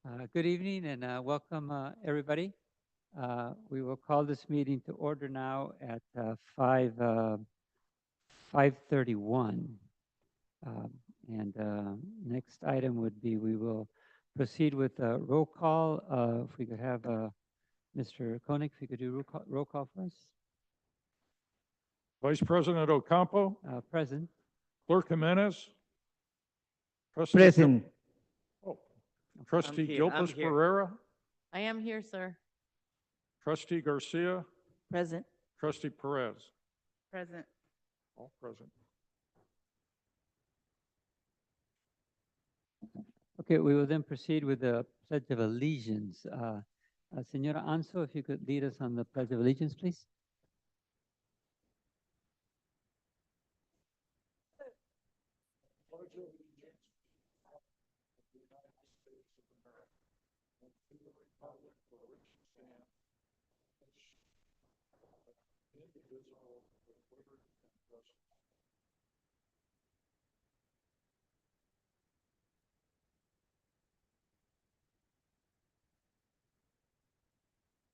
Good evening and welcome, everybody. We will call this meeting to order now at 5:31. Um, and next item would be we will proceed with roll call. If we could have Mr. Koenig, if you could do roll call for us. Vice President Ocampo, Present. Clerk Jimenez. Trustee Present. Oh, Trustee here, I'm Gilbert here. Pereira, I am here, sir. Trustee Garcia, Present. Trustee Perez, Present. all present. Okay, we will then proceed with the Pledge of Allegiance. Senora Anso, if you could lead us on the Pledge of Allegiance, please.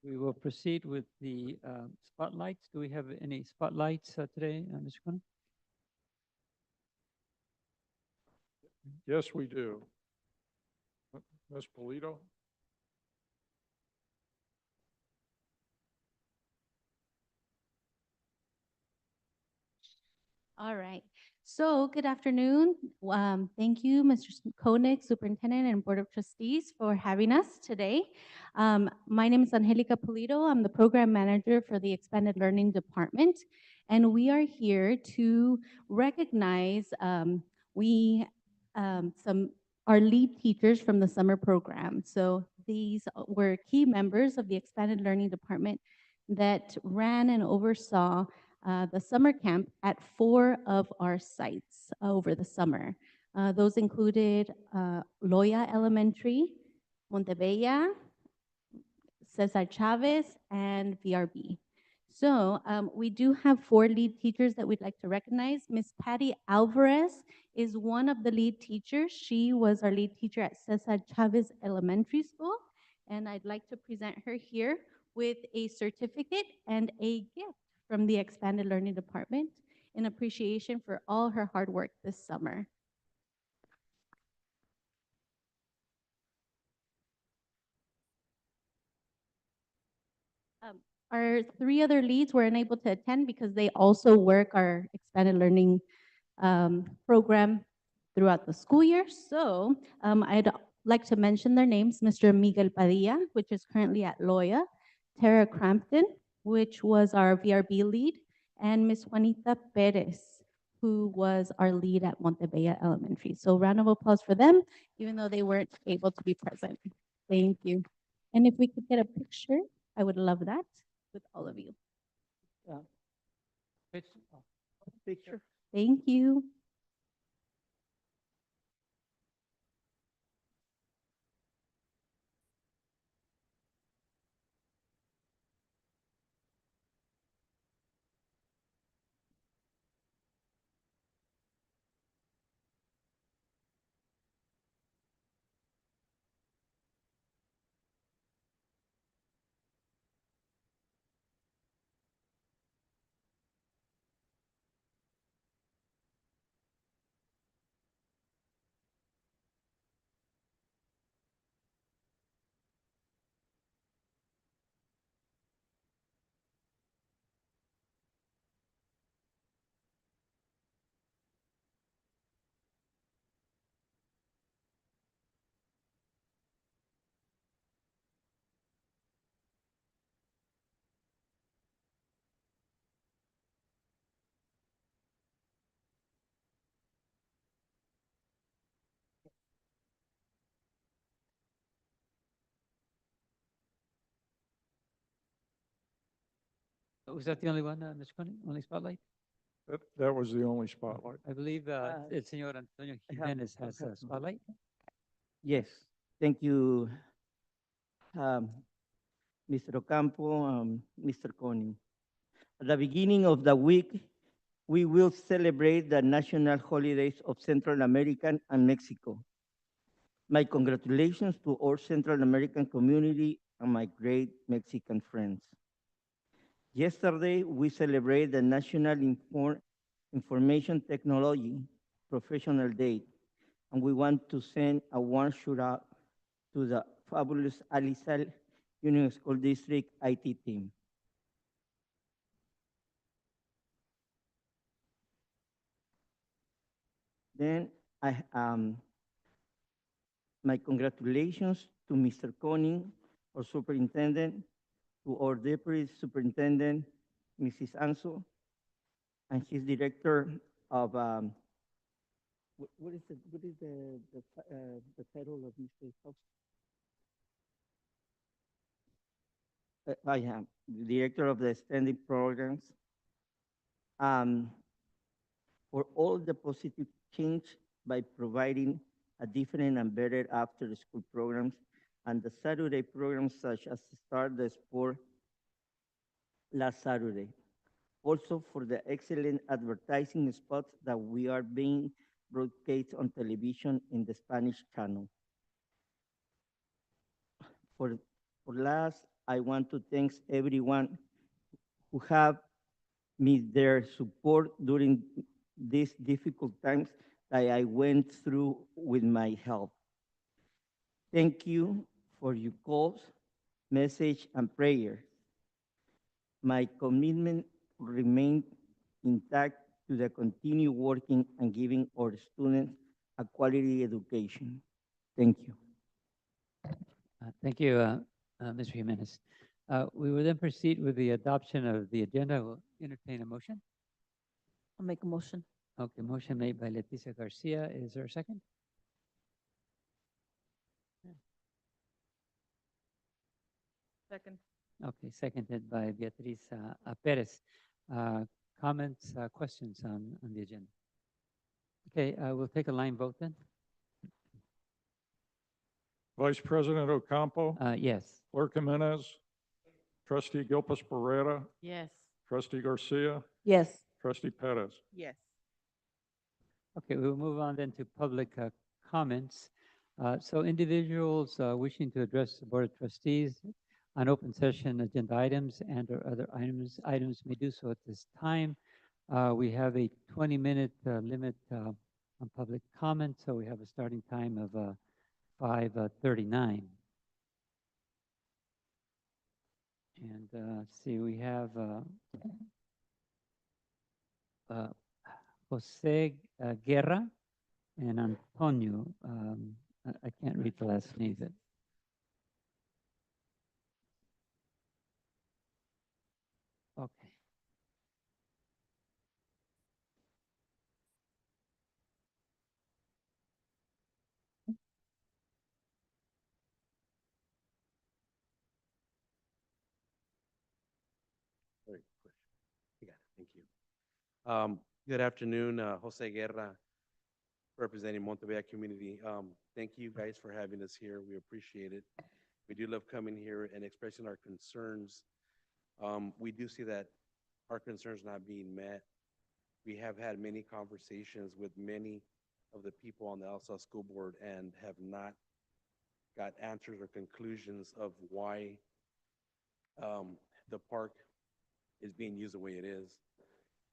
We will proceed with the spotlights. Do we have any spotlights today, Mr. Koenig? Yes, we do. Ms. Polito? All right. So good afternoon. Thank you, Mr. Koenig, Superintendent and Board of Trustees for having us today. My name is Angelica Polito. I'm the Program Manager for the Expanded Learning Department. And we are here to recognize our lead teachers from the summer program. So these were key members of the Expanded Learning Department that ran and oversaw the summer camp at 4 of our sites over the summer. Those included Loya Elementary, Montebella, Cesar Chavez, and VRB. So we do have 4 lead teachers that we'd like to recognize. Miss Patty Alvarez is one of the lead teachers. She was our lead teacher at Cesar Chavez Elementary School, and I'd like to present her here with a certificate and a gift from the Expanded Learning Department in appreciation for all her hard work this summer. Our 3 other leads were unable to attend because they also work our Expanded Learning program throughout the school year. So I'd like to mention their names, Mr. Miguel Padilla, which is currently at Loya, Tara Crampton, which was our VRB lead, and Miss Juanita Perez, who was our lead at Montebella Elementary. So round of applause for them, even though they weren't able to be present. Thank you. And if we could get a picture, I would love that with all of you. Picture. Thank you. Was that the only one, Mr. Koenig? Only spotlight? That was the only spotlight. I believe Senor Antonio Jimenez has a spotlight. Yes, thank you, Mr. Ocampo, Mr. Koenig. At the beginning of the week, we will celebrate the national holidays of Central America and Mexico. My congratulations to all Central American community and my great Mexican friends. Yesterday, we celebrated the National Information Technology Professional Day, and we want to send a warm shout out to the fabulous Alisal Union School District IT team. Then my congratulations to Mr. Koning, our superintendent, to our deputy superintendent, Mrs. Anso, and his director of, what is the title of Mr. House? I am the director of the extended programs. For all the positive change by providing a different and better after-school programs and the Saturday programs such as Start the Sport last Saturday. Also for the excellent advertising spots that we are being broadcast on television in the Spanish channel. For last, I want to thank everyone who have me their support during these difficult times that I went through with my health. Thank you for your calls, message, and prayers. My commitment remains intact to the continue working and giving our students a quality education. Thank you. Thank you, Mr. Jimenez. We will then proceed with the adoption of the agenda. We'll entertain a motion. I'll make a motion. Okay, motion made by Leticia Garcia. Is there a second? Second. Okay, seconded by Beatriz Perez. Comments, questions on the agenda? Okay, we'll take a line vote then. Vice President Ocampo, Yes. Clerk Jimenez, Trustee Gilpus Pereira, Yes. Trustee Garcia, Yes. Trustee Perez. Yes. Okay, we'll move on then to public comments. So individuals wishing to address the Board of Trustees on open session agenda items and or other items may do so at this time. We have a 20-minute limit on public comment, so we have a starting time of 5:39. And see, we have Jose Guerra and Antonio. I can't read the last name. But okay. Very quick. You got it. Thank you. Good afternoon, Jose Guerra, representing Montevilla community. Thank you guys for having us here. We appreciate it. We do love coming here and expressing our concerns. We do see that our concerns not being met. We have had many conversations with many of the people on the El Salvador School Board and have not got answers or conclusions of why the park is being used the way it is.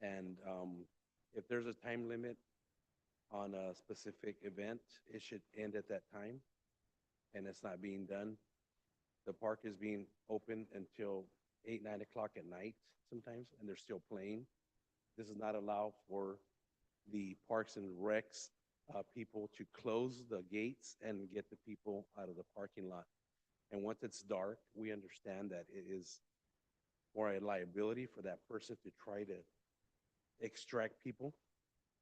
And if there's a time limit on a specific event, it should end at that time, and it's not being done. The park is being open until 8, 9 o'clock at night sometimes, and they're still playing. This does not allow for the Parks and Recs people to close the gates and get the people out of the parking lot. And once it's dark, we understand that it is more a liability for that person to try to extract people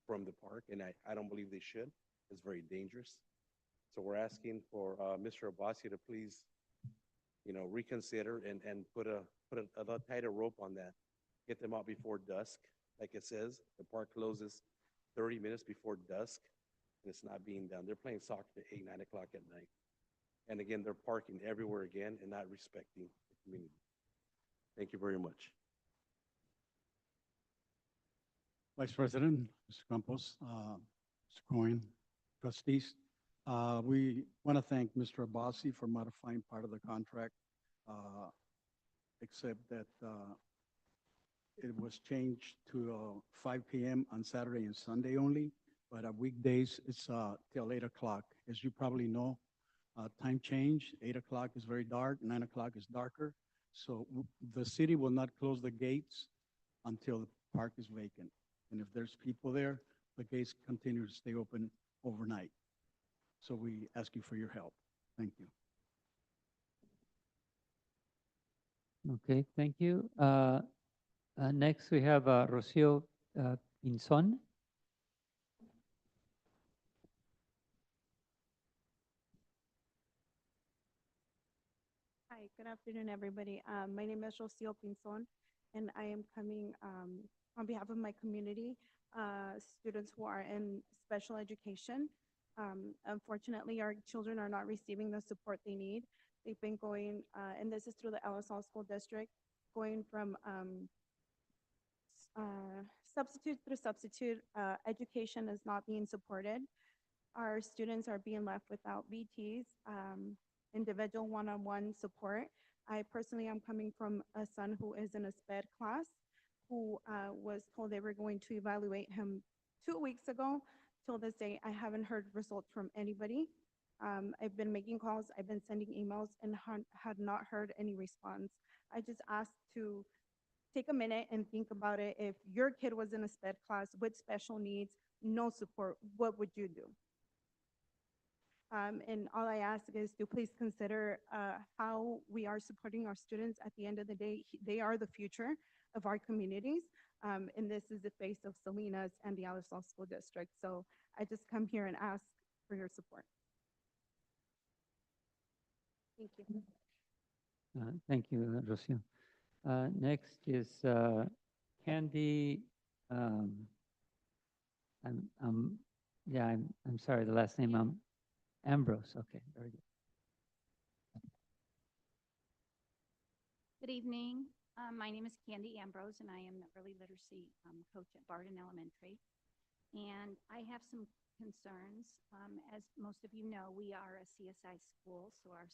from the park, and I don't believe they should. It's very dangerous. So we're asking for Mr. Abbasi to please, reconsider and put a tighter rope on that. Get them out before dusk, like it says. The park closes 30 minutes before dusk, and it's not being done. They're playing soccer at 8, 9 o'clock at night. And again, they're parking everywhere again and not respecting the community. Thank you very much. Vice President, Mr. Campos, Mr. Cohen, trustees, We want to thank Mr. Abbasi for modifying part of the contract, uh, except that it was changed to 5 p.m. on Saturday and Sunday only, but weekdays, it's till 8 o'clock. As you probably know, time change, 8 o'clock is very dark, 9 o'clock is darker. So the city will not close the gates until the park is vacant. And if there's people there, the gates continue to stay open overnight. So we ask you for your help. Thank you. Okay, thank you. Next, we have Rocio Pinzon. Hi, good afternoon, everybody. My name is Rocio Pinzon, and I am coming on behalf of my community, students who are in special education. Unfortunately, our children are not receiving the support they need. They've been going, and this is through the LSL School District, going from substitute through substitute. Education is not being supported. Our students are being left without BTs, individual one-on-one support. I personally am coming from a son who is in a SPED class, who was told they were going to evaluate him 2 weeks ago. Till this day, I haven't heard results from anybody. I've been making calls, I've been sending emails, and had not heard any response. I just asked to take a minute and think about it. If your kid was in a SPED class with special needs, no support, what would you do? And all I ask is to please consider how we are supporting our students. At the end of the day, they are the future of our communities. And this is the face of Salinas and the Alisal School District. So I just come here and ask for your support. Thank you. Thank you, Rocio. Next is Candy. I'm sorry, the last name. Ambrose. Okay, very good. Good evening. My name is Candy Ambrose, and I am the early literacy coach at Barden Elementary. And I have some concerns. As most of you know, we are a CSI school, so our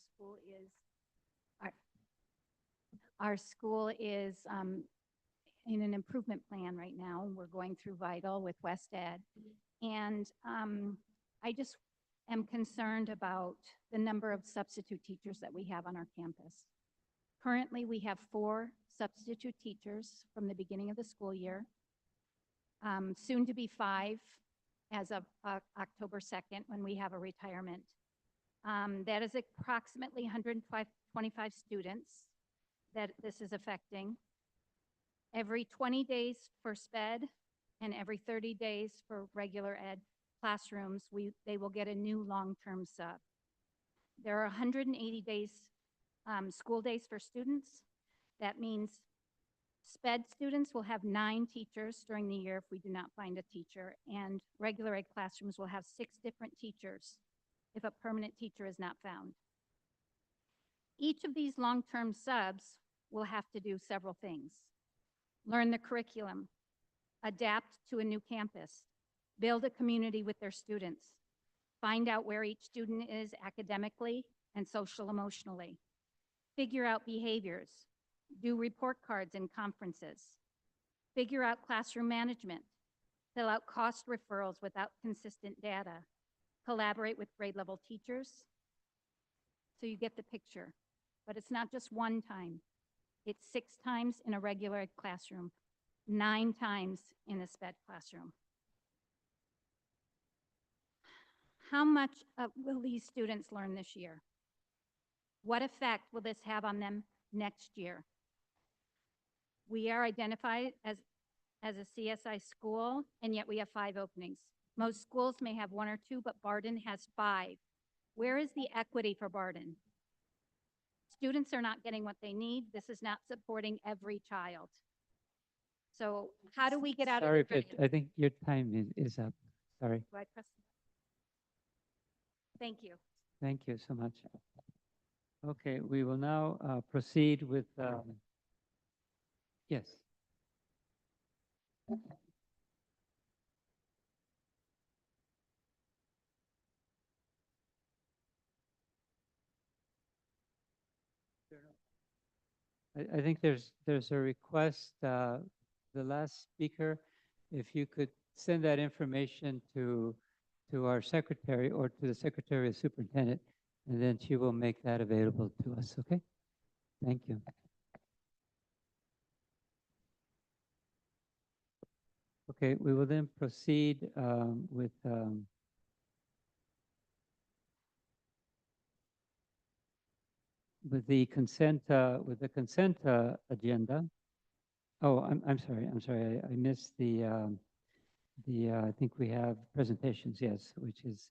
school is in an improvement plan right now. We're going through Vital with West Ed, and I just am concerned about the number of substitute teachers that we have on our campus. Currently, we have 4 substitute teachers from the beginning of the school year, soon to be 5 as of October 2nd when we have a retirement. That is approximately 125 students that this is affecting. Every 20 days for SPED and every 30 days for regular ed classrooms, they will get a new long-term sub. There are 180 days, school days for students. That means SPED students will have 9 teachers during the year if we do not find a teacher, and regular ed classrooms will have 6 different teachers if a permanent teacher is not found. Each of these long-term subs will have to do several things: learn the curriculum, adapt to a new campus, build a community with their students, find out where each student is academically and social emotionally, figure out behaviors, do report cards and conferences, figure out classroom management, fill out cost referrals without consistent data, collaborate with grade level teachers. So you get the picture. But it's not just one time. It's 6 times in a regular ed classroom, 9 times in a SPED classroom. How much will these students learn this year? What effect will this have on them next year? We are identified as a CSI school, and yet we have 5 openings. Most schools may have 1 or 2, but Barden has 5. Where is the equity for Barden? Students are not getting what they need. This is not supporting every child. So how do we get out Sorry, of but I think your time is up. Sorry. Do I press? Thank you. Thank you so much. Okay, we will now proceed with, yes. I think there's a request, the last speaker, if you could send that information to our secretary or to the secretary of superintendent, and then she will make that available to us, okay? Thank you. Okay, we will then proceed with the consent agenda. Oh, I'm sorry, I missed I think we have presentations, yes, which is,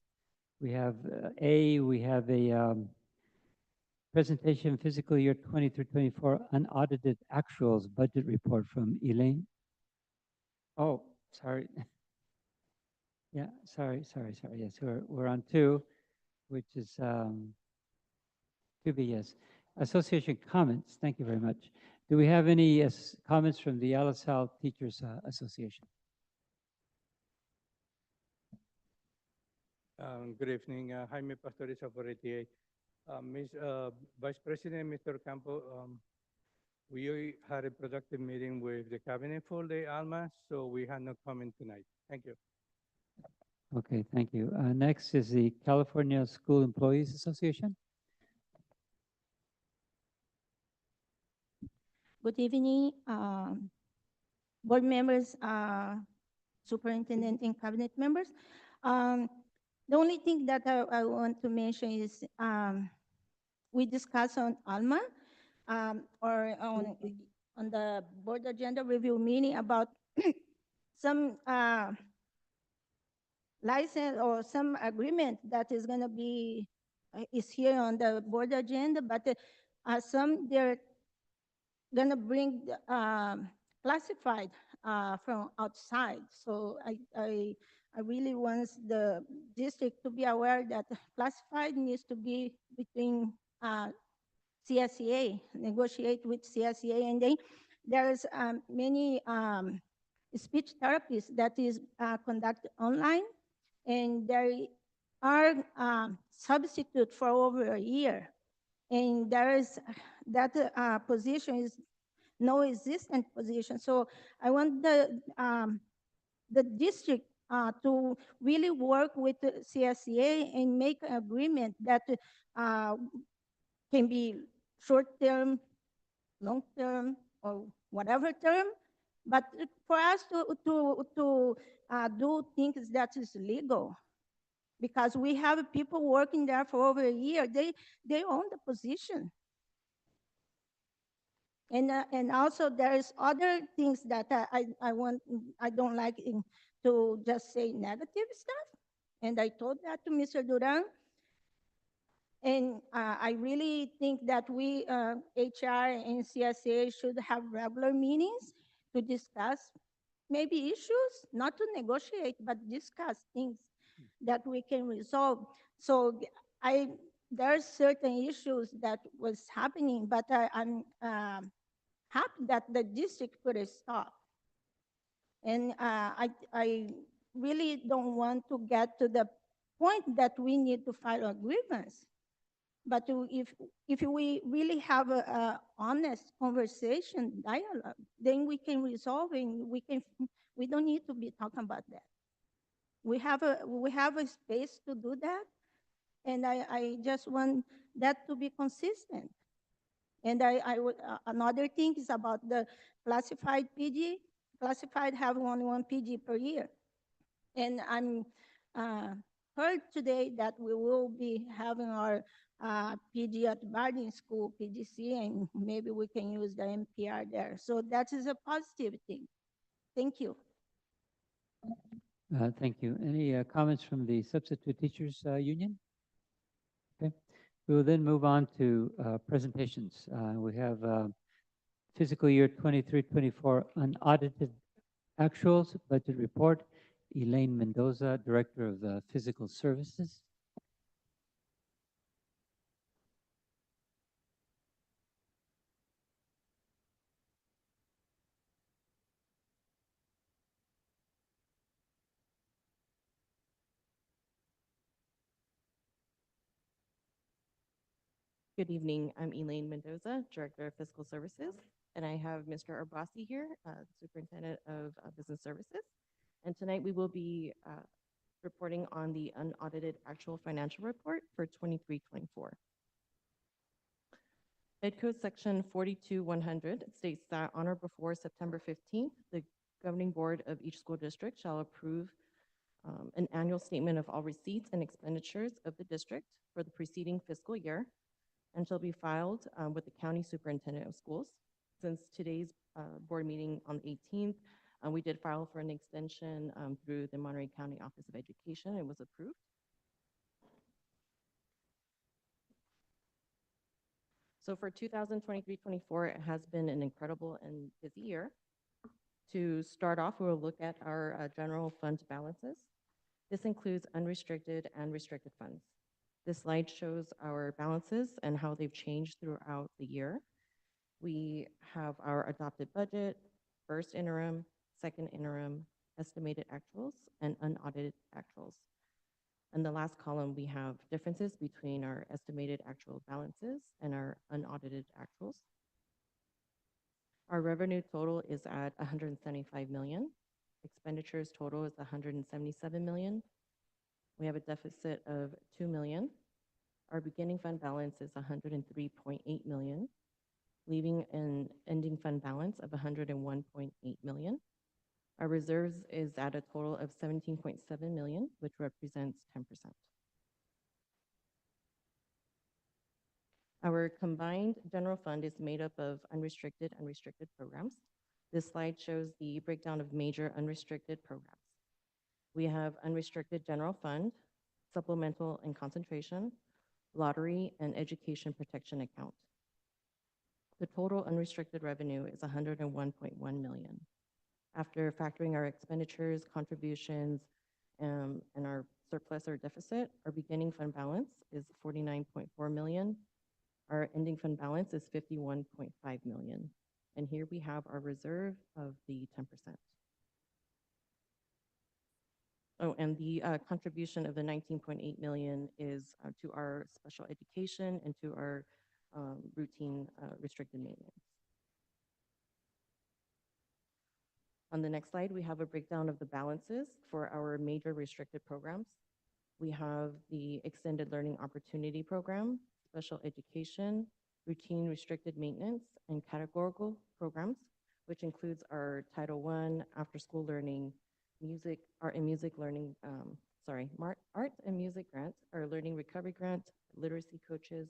we have we have a presentation fiscal year 23-24 unaudited actuals budget report from Elaine. Oh, sorry. Yeah, sorry. Yes, we're on 2, which is 2B, yes. Association comments, thank you very much. Do we have any comments from the LaSalle Teachers Association? Good evening, Jaime Pastores of RTA. Vice President, Mr. Campo, we had a productive meeting with the cabinet for the ALMA, so we had no comment tonight. Thank you. Okay, thank you. Next is the California School Employees Association. Good evening, board members, superintendent and cabinet members. The only thing that I want to mention is we discussed on ALMA or on the board agenda review meeting about some license or some agreement that is going to be is here on the board agenda, but some they're going to bring classified from outside. So I really want the district to be aware that classified needs to be between CSEA, negotiate with CSEA, and then there's many speech therapists that is conducted online, and there are substitute for over a year, and there is that position is no existent position. So I want the district to really work with the CSEA and make an agreement that can be short-term, long-term, or whatever term, but for us to do things that is legal, because we have people working there for over a year. They own the position. And also there is other things that I don't like to just say negative stuff. And I told that to Mr. Duran. And I really think that we, HR and CSA, should have regular meetings to discuss maybe issues, not to negotiate, but discuss things that we can resolve. So there are certain issues that was happening, but I'm happy that the district put a stop. And I really don't want to get to the point that we need to file a grievance. But if we really have a honest conversation, dialogue, then we can resolve it. We don't need to be talking about that. We have a space to do that, and I just want that to be consistent. And another thing is about the classified PG. Classified have only one PG per year. And I'm heard today that we will be having our PG at Bardeen School, PGC, and maybe we can use the MPR there. So that is a positive thing. Thank you. Thank you. Any comments from the Substitute Teachers Union? Okay. We will then move on to presentations. We have fiscal year 23-24 unaudited actuals budget report. Elaine Mendoza, Director of the Physical Services. Good evening. I'm Elaine Mendoza, Director of Fiscal Services, and I have Mr. Arbasi here, Superintendent of Business Services. And tonight we will be reporting on the unaudited actual financial report for 23-24. Ed Code Section 42100 states that on or before September 15th, the governing board of each school district shall approve an annual statement of all receipts and expenditures of the district for the preceding fiscal year and shall be filed with the county superintendent of schools. Since today's board meeting on the 18th, we did file for an extension through the Monterey County Office of Education. It was approved. So for 2023-24, it has been an incredible and busy year. To start off, we'll look at our general fund balances. This includes unrestricted and restricted funds. This slide shows our balances and how they've changed throughout the year. We have our adopted budget, first interim, second interim, estimated actuals, and unaudited actuals. In the last column, we have differences between our estimated actual balances and our unaudited actuals. Our revenue total is at 175 million. Expenditures total is 177 million. We have a deficit of 2 million. Our beginning fund balance is 103.8 million, leaving an ending fund balance of 101.8 million. Our reserves is at a total of 17.7 million, which represents 10%. Our combined general fund is made up of unrestricted and restricted programs. This slide shows the breakdown of major unrestricted programs. We have unrestricted general fund, supplemental and concentration, lottery, and education protection account. The total unrestricted revenue is 101.1 million. After factoring our expenditures, contributions, and our surplus or deficit, our beginning fund balance is 49.4 million. Our ending fund balance is 51.5 million. And here we have our reserve of the 10%. Oh, and the contribution of the 19.8 million is to our special education and to our routine restricted maintenance. On the next slide, we have a breakdown of the balances for our major restricted programs. We have the Extended Learning Opportunity Program, Special Education, Routine Restricted Maintenance, and Categorical Programs, which includes our Title I, After-School Learning, Music, Art and Music Learning, Art and Music Grant, our Learning Recovery Grant, Literacy Coaches,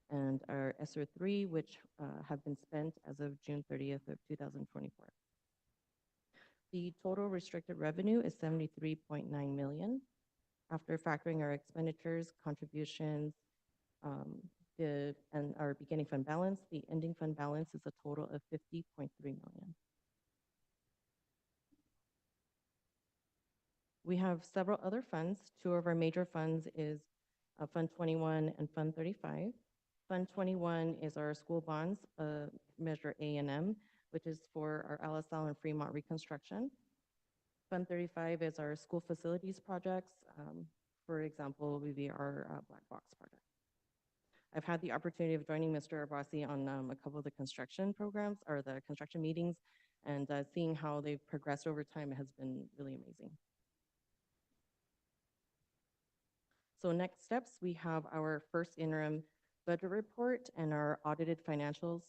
and our ESSER 3, which have been spent as of June 30th of 2024. The total restricted revenue is 73.9 million. After factoring our expenditures, contributions, and our beginning fund balance, the ending fund balance is a total of 50.3 million. We have several other funds. Two of our major funds is Fund 21 and Fund 35. Fund 21 is our school bonds, Measure A and M, which is for our LSL and Fremont reconstruction. Fund 35 is our school facilities projects. For example, would be our Black Box project. I've had the opportunity of joining Mr. Arbasi on a couple of the construction programs or the construction meetings, and seeing how they've progressed over time has been really amazing. So next steps, we have our first interim budget report and our audited financials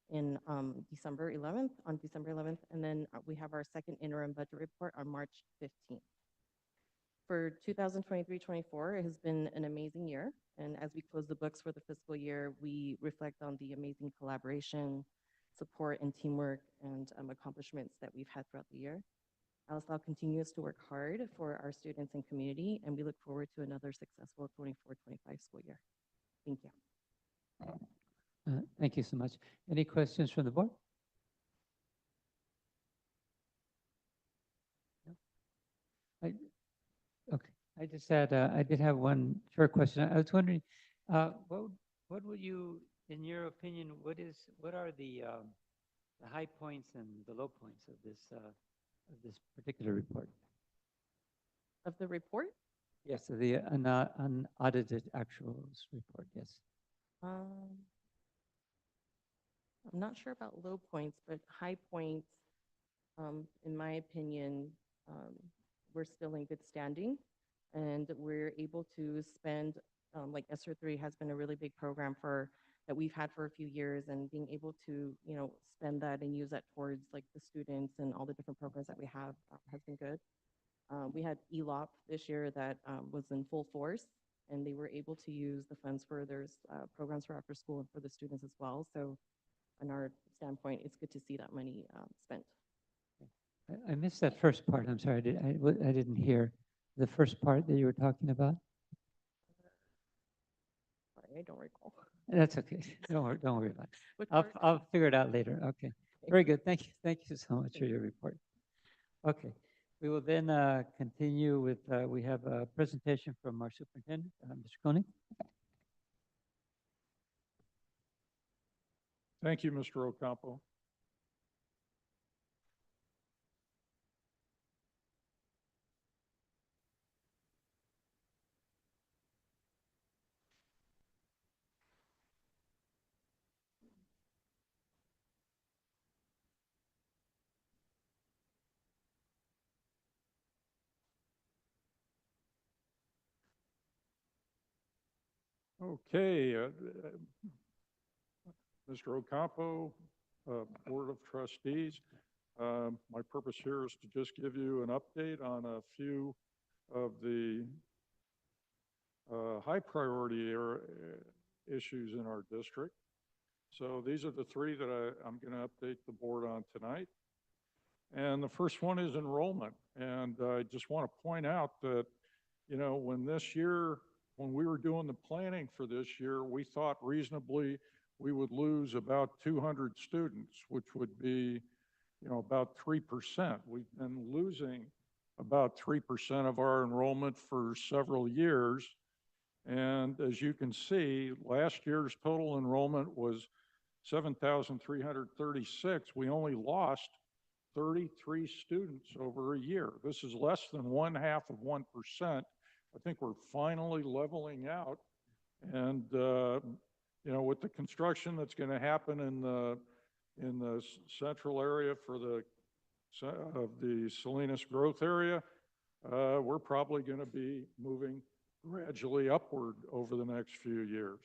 in December 11th, and then we have our second interim budget report on March 15th. For 2023-24, it has been an amazing year, and as we close the books for the fiscal year, we reflect on the amazing collaboration, support, and teamwork and accomplishments that we've had throughout the year. LSL continues to work hard for our students and community, and we look forward to another successful 24-25 school year. Thank you. Thank you so much. Any questions from the board? No? Okay. I just had, I did have one short question. I was wondering, what would you, in your opinion, what are the high points and the low points of this particular report? Of the report? Yes, of the unaudited actuals report, yes. Um, I'm not sure about low points, but high points, in my opinion, we're still in good standing. And we're able to spend, like ESSER 3 has been a really big program that we've had for a few years, and being able to, spend that and use that towards like the students and all the different programs that we have has been good. We had ELOP this year that was in full force, and they were able to use the funds for their programs for after school and for the students as well. So on our standpoint, it's good to see that money spent. I missed that first part. I'm sorry. I didn't hear the first part that you were talking about. Sorry, I don't recall. That's okay. Don't worry about it. What I'll, part? I'll figure it out later. Okay. Very good. Thank you. Thank you so much for your report. Okay. We will then continue with, we have a presentation from our superintendent, Mr. Koenig. Thank you, Mr. Ocampo. Okay, Mr. Ocampo, Board of Trustees. My purpose here is to just give you an update on a few of the high priority issues in our district. So these are the three that I'm going to update the board on tonight. And the first one is enrollment. And I just want to point out that, when we were doing the planning for this year, we thought reasonably we would lose about 200 students, which would be, about 3%. We've been losing about 3% of our enrollment for several years. And as you can see, last year's total enrollment was 7,336. We only lost 33 students over a year. This is less than 0.5%. I think we're finally leveling out. And, with the construction that's going to happen in the central area of the Salinas growth area, we're probably going to be moving gradually upward over the next few years.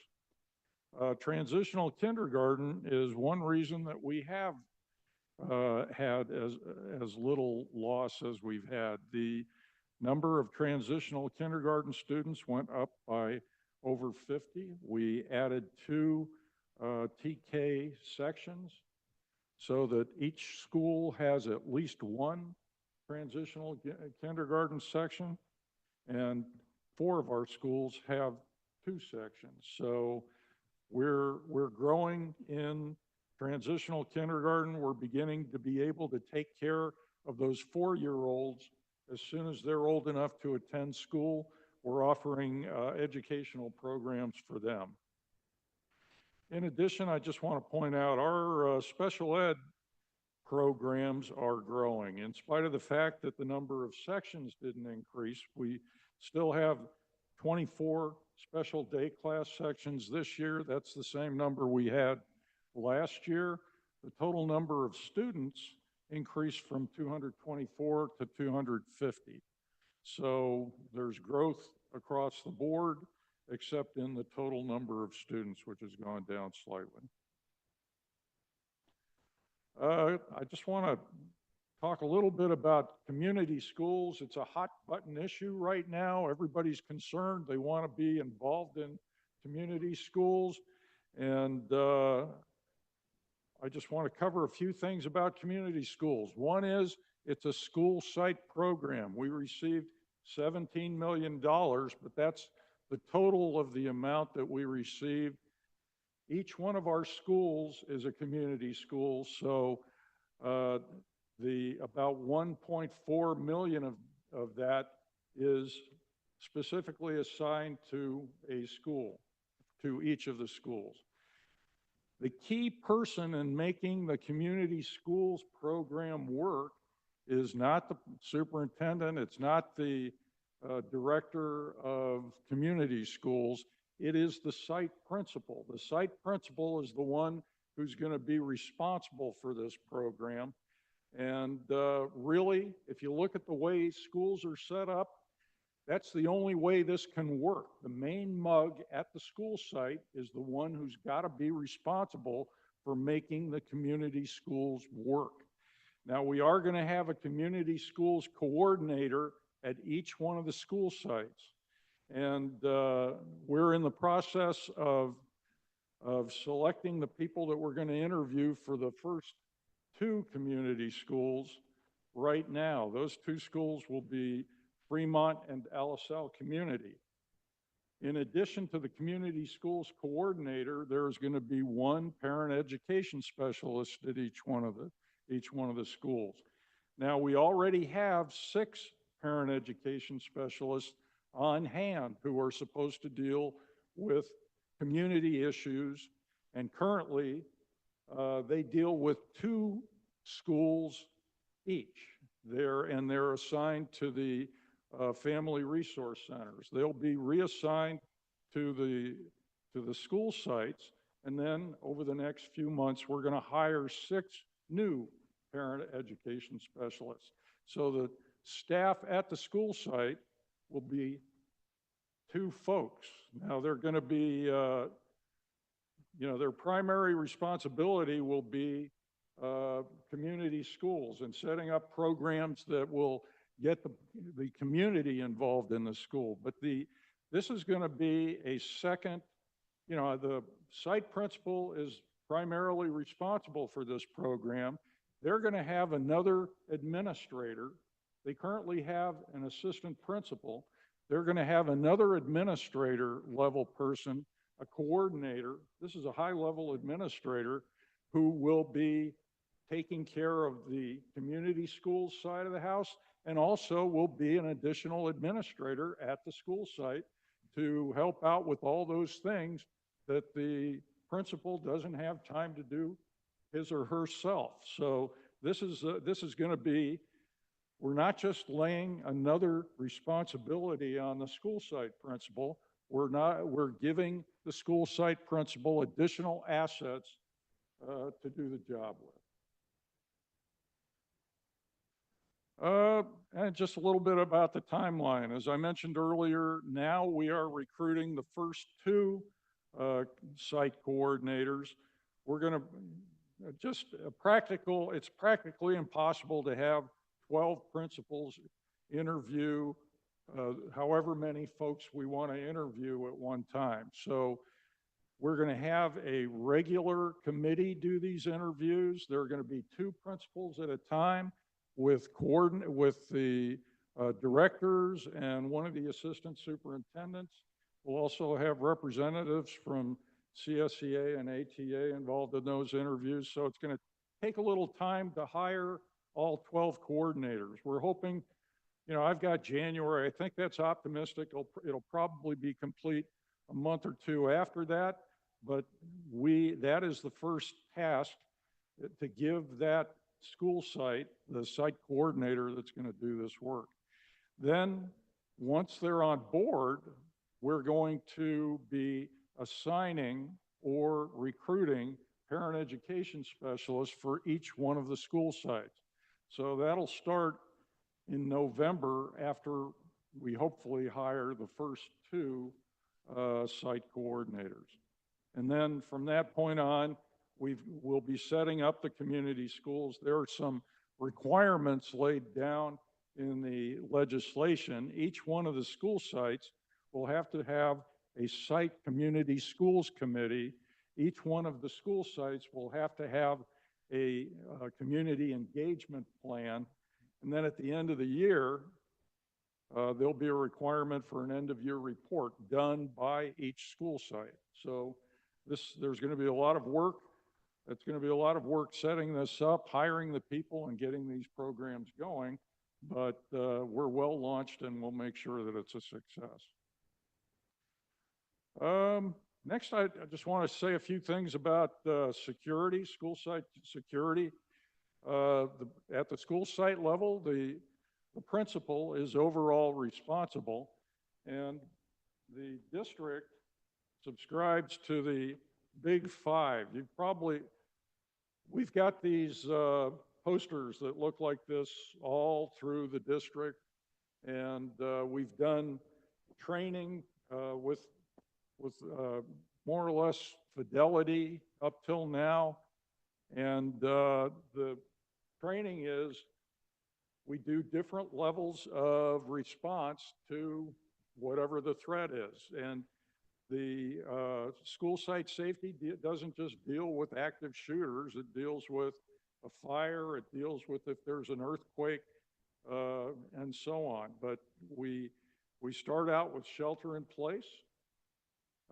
Transitional kindergarten is one reason that we have had as little loss as we've had. The number of transitional kindergarten students went up by over 50. We added 2 TK sections so that each school has at least 1 transitional kindergarten section, and 4 of our schools have 2 sections. So we're growing in transitional kindergarten. We're beginning to be able to take care of those 4-year-olds as soon as they're old enough to attend school. We're offering educational programs for them. In addition, I just want to point out our special ed programs are growing. In spite of the fact that the number of sections didn't increase, we still have 24 special day class sections this year. That's the same number we had last year. The total number of students increased from 224 to 250. So there's growth across the board, except in the total number of students, which has gone down slightly. I just want to talk a little bit about community schools. It's a hot button issue right now. Everybody's concerned. They want to be involved in community schools. And I just want to cover a few things about community schools. One is it's a school site program. We received $17 million, but that's the total of the amount that we received. Each one of our schools is a community school, so the about 1.4 million of that is specifically assigned to a school, to each of the schools. The key person in making the community schools program work is not the superintendent, it's not the director of community schools, It is the site principal. The site principal is the one who's going to be responsible for this program. And really, if you look at the way schools are set up, that's the only way this can work. The main mug at the school site is the one who's got to be responsible for making the community schools work. Now, we are going to have a community schools coordinator at each one of the school sites. And we're in the process of selecting the people that we're going to interview for the first 2 community schools right now. Those 2 schools will be Fremont and LaSalle Community. In addition to the community schools coordinator, there's going to be 1 parent education specialist at each one of the schools. Now, we already have 6 parent education specialists on hand who are supposed to deal with community issues, and currently they deal with 2 schools each. They're assigned to the family resource centers. They'll be reassigned to the school sites, and then over the next few months, we're going to hire 6 new parent education specialists. So the staff at the school site will be 2 folks. Now they're going to be, their primary responsibility will be community schools and setting up programs that will get the community involved in the school. But this is going to be a second, the site principal is primarily responsible for this program. They're going to have another administrator. They currently have an assistant principal. They're going to have another administrator level person, a coordinator. This is a high-level administrator who will be taking care of the community schools side of the house, and also will be an additional administrator at the school site to help out with all those things that the principal doesn't have time to do his or herself. So this is going to be, we're not just laying another responsibility on the school site principal. We're giving the school site principal additional assets to do the job with. And just a little bit about the timeline. As I mentioned earlier, now we are recruiting the first 2 site coordinators. We're going to it's practically impossible to have 12 principals interview however many folks we want to interview at one time. So we're going to have a regular committee do these interviews. There are going to be 2 principals at a time with the directors and one of the assistant superintendents. We'll also have representatives from CSEA and ATA involved in those interviews. So it's going to take a little time to hire all 12 coordinators. We're hoping, I've got January. I think that's optimistic. It'll probably be complete a month or 2 after that. But that is the first task, to give that school site the site coordinator that's going to do this work. Then once they're on board, we're going to be assigning or recruiting parent education specialists for each one of the school sites. So that'll start in November after we hopefully hire the first 2 site coordinators. And then from that point on, we'll be setting up the community schools. There are some requirements laid down in the legislation. Each one of the school sites will have to have a site community schools committee. Each one of the school sites will have to have a community engagement plan. And then at the end of the year, there'll be a requirement for an end-of-year report done by each school site. So there's going to be a lot of work. It's going to be a lot of work setting this up, hiring the people, and getting these programs going. But we're well launched, and we'll make sure that it's a success. Next, I just want to say a few things about security, school site security. At the school site level, the principal is overall responsible, and the district subscribes to the Big Five. We've got these posters that look like this all through the district, and we've done training with more or less fidelity up till now. And the training is we do different levels of response to whatever the threat is. And the school site safety doesn't just deal with active shooters. It deals with a fire. It deals with if there's an earthquake and so on. But we start out with shelter in place.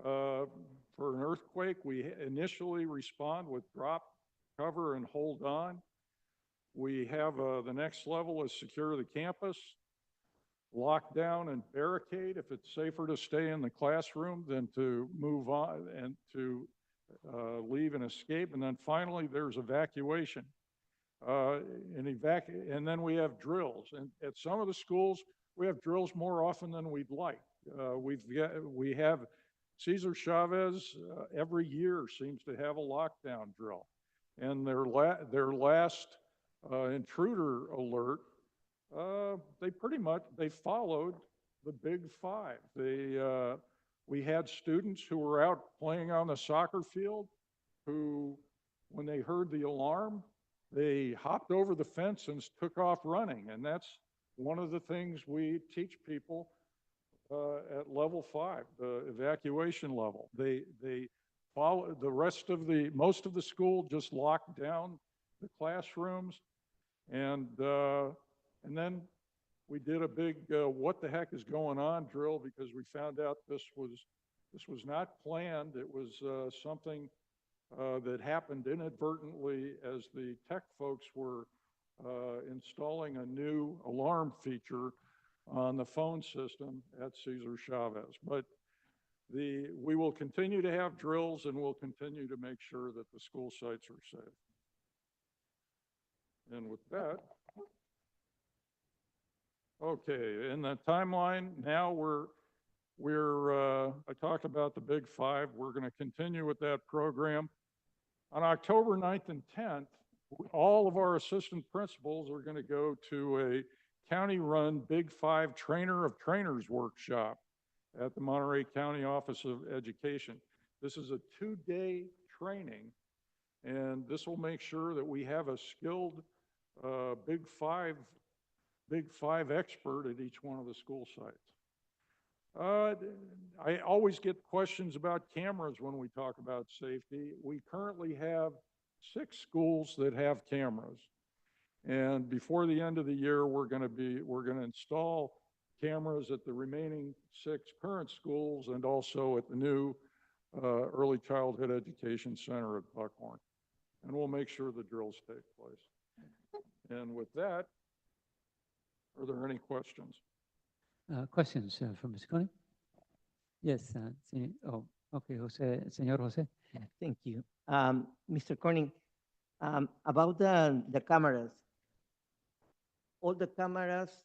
For an earthquake, we initially respond with drop, cover, and hold on. We have the next level is secure the campus, lock down and barricade if it's safer to stay in the classroom than to move on and to leave and escape. And then finally, there's evacuation. And then we have drills. And at some of the schools, we have drills more often than we'd like. We have Cesar Chavez every year seems to have a lockdown drill. And their last intruder alert, they followed the Big Five. We had students who were out playing on the soccer field who, when they heard the alarm, they hopped over the fence and took off running. And that's one of the things we teach people at level 5, the evacuation level. They follow most of the school just locked down the classrooms, and then we did a big what the heck is going on drill, because we found out this was not planned. It was something that happened inadvertently as the tech folks were installing a new alarm feature on the phone system at Cesar Chavez. But we will continue to have drills, and we'll continue to make sure that the school sites are safe. And with that, okay, in the timeline, now I talked about the Big Five. We're going to continue with that program. On October 9th and 10th, all of our assistant principals are going to go to a county-run Big Five Trainer of Trainers workshop at the Monterey County Office of Education. This is a 2-day training, and this will make sure that we have a skilled Big Five expert at each one of the school sites. I always get questions about cameras when we talk about safety. We currently have 6 schools that have cameras. And before the end of the year, we're going to install cameras at the remaining 6 current schools and also at the new Early Childhood Education Center at Buckhorn. And we'll make sure the drills take place. And with that, are there any questions? Questions from Ms. Koenig? Yes. Okay, Señor Jose. Thank you. Mr. Corning, about the cameras, all the cameras,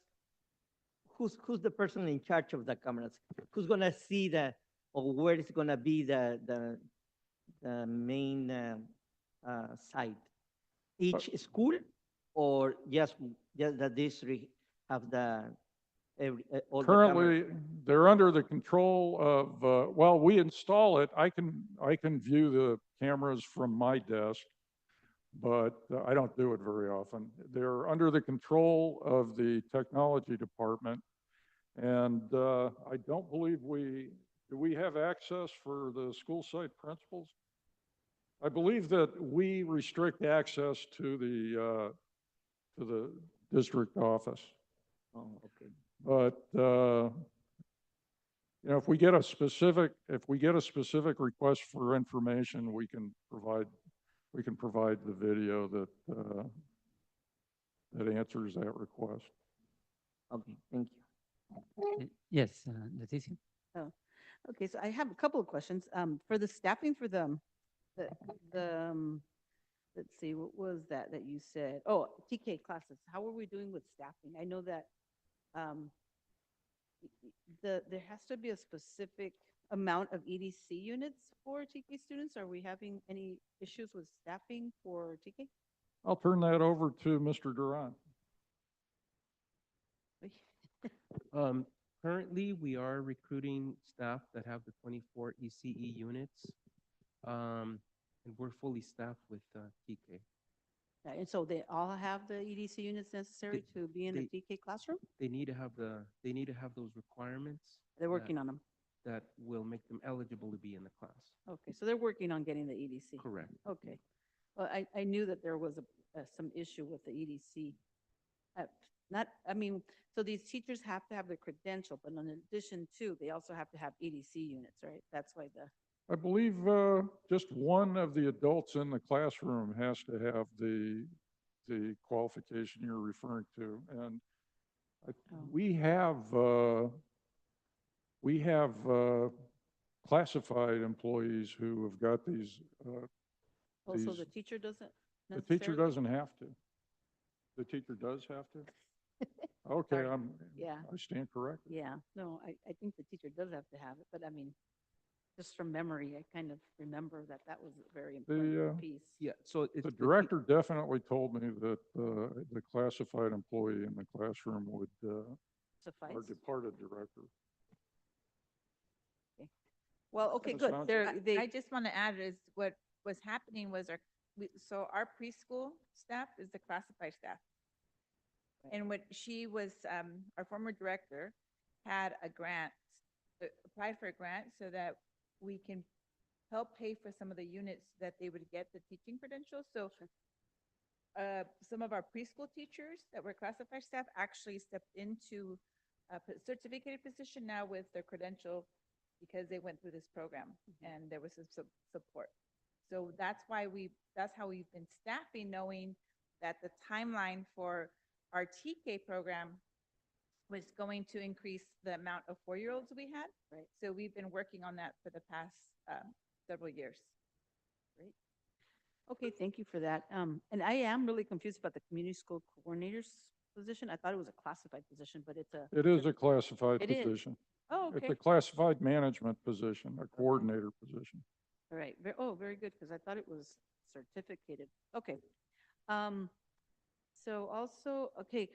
who's the person in charge of the cameras? Who's gonna see or where is gonna be the main site? Each school, or just the district have all the cameras? Currently, they're under the control of, well, we install it. I can view the cameras from my desk, but I don't do it very often. They're under the control of the technology department. And I don't believe do we have access for the school site principals? I believe that we restrict access to the district office. Oh, okay. But if we get a specific request for information, we can provide the video that answers that request. Okay, thank you. Yes, Leticia? Okay, so I have a couple of questions. For the staffing for let's see, what was that you said? Oh, TK classes. How are we doing with staffing? I know that there has to be a specific amount of EDC units for TK students? Are we having any issues with staffing for TK? I'll turn that over to Mr. Duran. Currently, we are recruiting staff that have the 24 ECE units. And we're fully staffed with TK. Yeah, and so they all have the EDC units necessary to be in a TK classroom? They need to have those requirements. They're that- working on them. That will make them eligible to be in the class. Okay, so they're working on getting the EDC. Correct. Okay. Well, I knew that there was some issue with the EDC. Not, I mean, so these teachers have to have the credential, but in addition to, they also have to have EDC units, right? That's why I believe just one of the adults in the classroom has to have the qualification you're referring to. And we have classified employees who have got these. also these- the teacher doesn't The teacher necessarily? doesn't have to. The teacher does have to? Okay, Yeah. I stand corrected. Yeah, no, I think the teacher does have to have it, but I mean, just from memory, I kind of remember that that was a very important piece. Yeah, so it's The director definitely told me that the classified employee in the classroom would, Suffice. our departed director. Well, okay, Ms. good. Johnson? I just want to add is what was happening was so our preschool staff is the classified staff. And what she was, our former director had a grant, applied for a grant so that we can help pay for some of the units that they would get the teaching credentials. So some of our preschool teachers that were classified staff actually stepped into a certificated position now with their credential because they went through this program and there was some support. So that's how we've been staffing, knowing that the timeline for our TK program was going to increase the amount of 4-year-olds we had. Right. So we've been working on that for the past several years. Great. Okay, thank you for that. And I am really confused about the community school coordinator's position. I thought it was a classified position, but it's a. It is a classified It is. position. Oh, It's okay. a classified management position, a coordinator position. All right. Very good, because I thought it was certificated. Okay. So also, okay,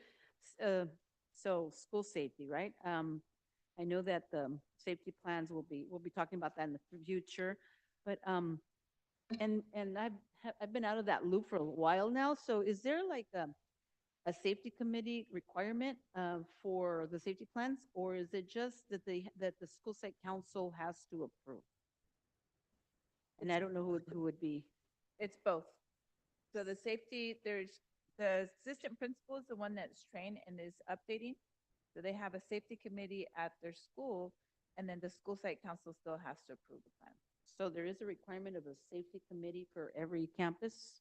so school safety, right? I know that the safety plans we'll be talking about that in the future, but, and I've been out of that loop for a while now. So is there like a safety committee requirement, for the safety plans? Or is it just that that the school site council has to approve? And I don't know who would be. It's both. So the safety, the assistant principal is the one that's trained and is updating. So they have a safety committee at their school, and then the school site council still has to approve the plan. So there is a requirement of a safety committee for every campus?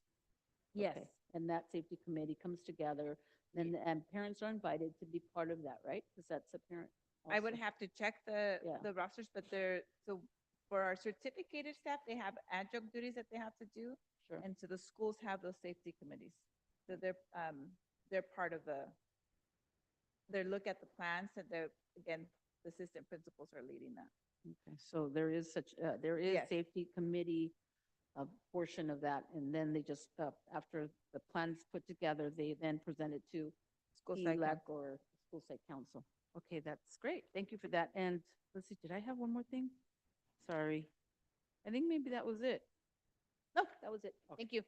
Yes. Okay. And that safety committee comes together, then, and parents are invited to be part of that, right? Because that's a parent. I would also. have to check the Yeah. rosters, but so for our certificated staff, they have adjunct duties that they have to do. Sure. And so the schools have those safety committees. So they're part of they look at the plans and again, the assistant principals are leading that. Okay, so there is there is Yes. safety committee, a portion of that, and then they just, after the plan's put together, they then present it to School site ELAC council. or school site council. Okay, that's great. Thank you for that. And let's see, did I have one more thing? Sorry. I think maybe that was it. No, that was it. Thank you.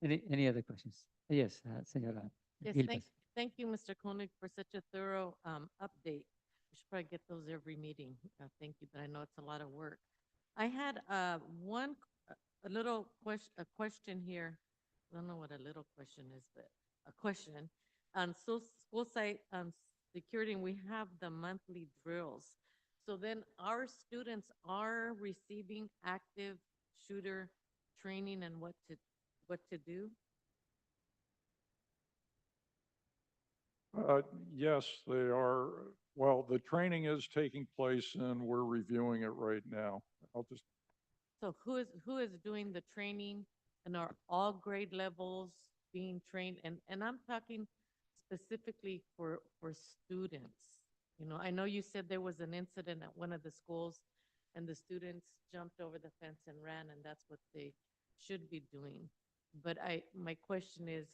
Any other questions? Yes, Senora. Yes, Gilbert. thank you, Mr. Koenig, for such a thorough update. We should probably get those every meeting. Thank you, but I know it's a lot of work. I had a question here. I don't know what a little question is, but a question. On school site security, we have the monthly drills. So then our students are receiving active shooter training and what to do? Yes, they are. Well, the training is taking place and we're reviewing it right now. So who is doing the training, and are all grade levels being trained? And I'm talking specifically for students. You know, I know you said there was an incident at one of the schools and the students jumped over the fence and ran, and that's what they should be doing. But my question is,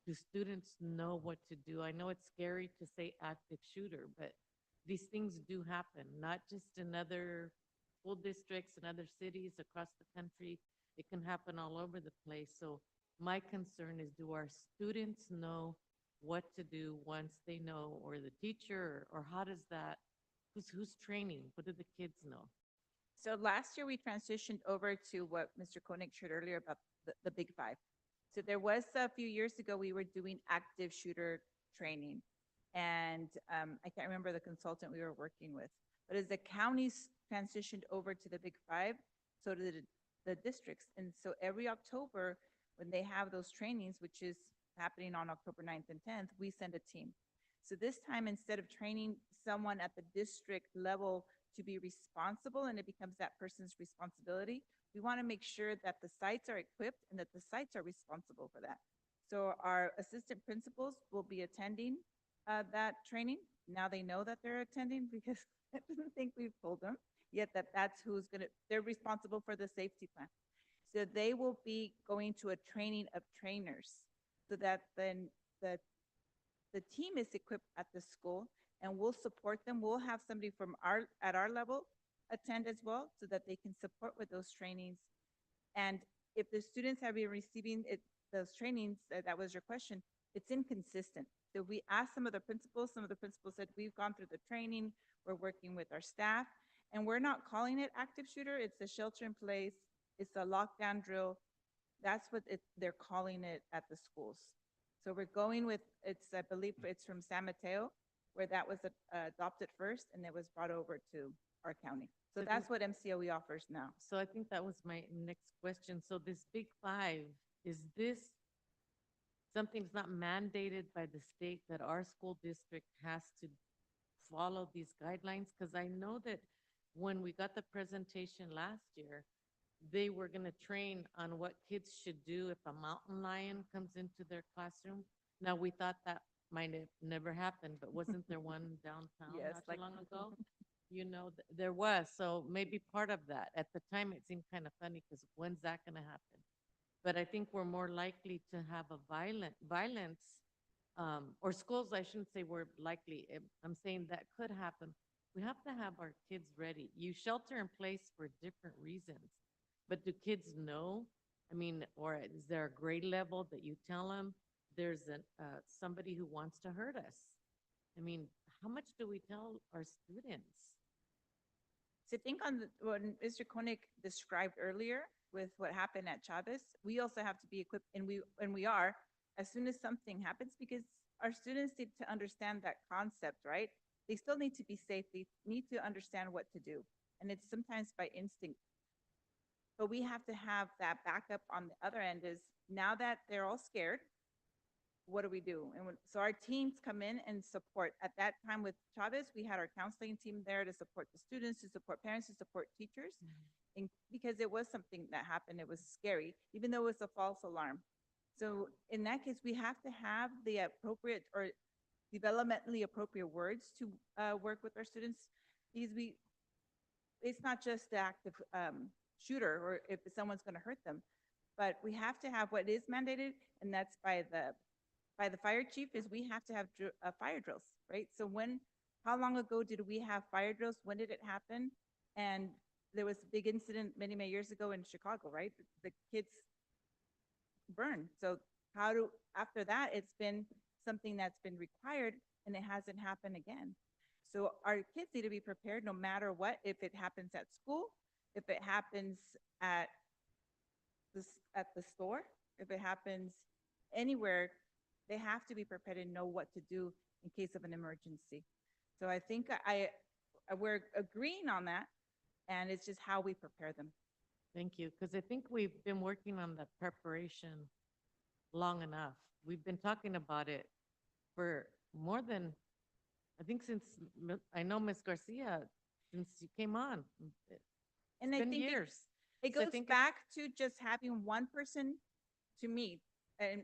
do students know what to do? I know it's scary to say active shooter, but these things do happen, not just in other school districts and other cities across the country. It can happen all over the place. So my concern is, do our students know what to do once they know, or the teacher, or how does that, who's training? What do the kids know? So last year, we transitioned over to what Mr. Koenig shared earlier about the Big Five. So there was a few years ago, we were doing active shooter training. And I can't remember the consultant we were working with. But as the counties transitioned over to the Big Five, so did the districts. And so every October, when they have those trainings, which is happening on October 9th and 10th, we send a team. So this time, instead of training someone at the district level to be responsible, and it becomes that person's responsibility, we want to make sure that the sites are equipped and that the sites are responsible for that. So our assistant principals will be attending that training. Now they know that they're attending, because I didn't think we've told them yet that that's who's going to, they're responsible for the safety plan. So they will be going to a training of trainers, so that then the team is equipped at the school, and we'll support them. We'll have somebody from at our level attend as well, so that they can support with those trainings. And if the students have been receiving those trainings, that was your question, it's inconsistent. So we asked some of the principals said, we've gone through the training, we're working with our staff, and we're not calling it active shooter, it's a shelter in place, it's a lockdown drill. That's what they're calling it at the schools. So we're going with, I believe it's from San Mateo, where that was adopted first, and it was brought over to our county. So that's what MCOE offers now. So I think that was my next question. So this Big Five, is this something that's not mandated by the state, that our school district has to follow these guidelines? Because I know that when we got the presentation last year, they were going to train on what kids should do if a mountain lion comes into their classroom. Now, we thought that might have never happened, but wasn't there one downtown Yes, not like- too long ago? You know, there was, so maybe part of that. At the time, it seemed kind of funny, because when's that going to happen? But I think we're more likely to have a violence, or schools, I shouldn't say we're likely, I'm saying that could happen. We have to have our kids ready. You shelter in place for different reasons, but do kids know? I mean, or is there a grade level that you tell them there's somebody who wants to hurt us? I mean, how much do we tell our students? So I think on what Mr. Koenig described earlier with what happened at Chavez, we also have to be equipped, and we are, as soon as something happens, because our students need to understand that concept, right? They still need to be safe. They need to understand what to do. And it's sometimes by instinct. But we have to have that backup on the other end, is now that they're all scared, what do we do? And so our teams come in and support. At that time with Chavez, we had our counseling team there to support the students, to support parents, to support teachers. And because it was something that happened, it was scary, even though it was a false alarm. So in that case, we have to have the appropriate or developmentally appropriate words to work with our students, because it's not just the active shooter, or if someone's going to hurt them, but we have to have what is mandated, and that's by the fire chief, is we have to have fire drills, right? So how long ago did we have fire drills? When did it happen? And there was a big incident many, many years ago in Chicago, right? The kids burned. So after that, it's been something that's been required, and it hasn't happened again. So our kids need to be prepared no matter what, if it happens at school, if it happens at the store, if it happens anywhere, they have to be prepared and know what to do in case of an emergency. So I think we're agreeing on that, and it's just how we prepare them. Thank you, because I think we've been working on the preparation long enough. We've been talking about it for more than, I think since, I know Ms. Garcia, since you came on. And It's I been think years. it So I goes think back to just having one person, to me,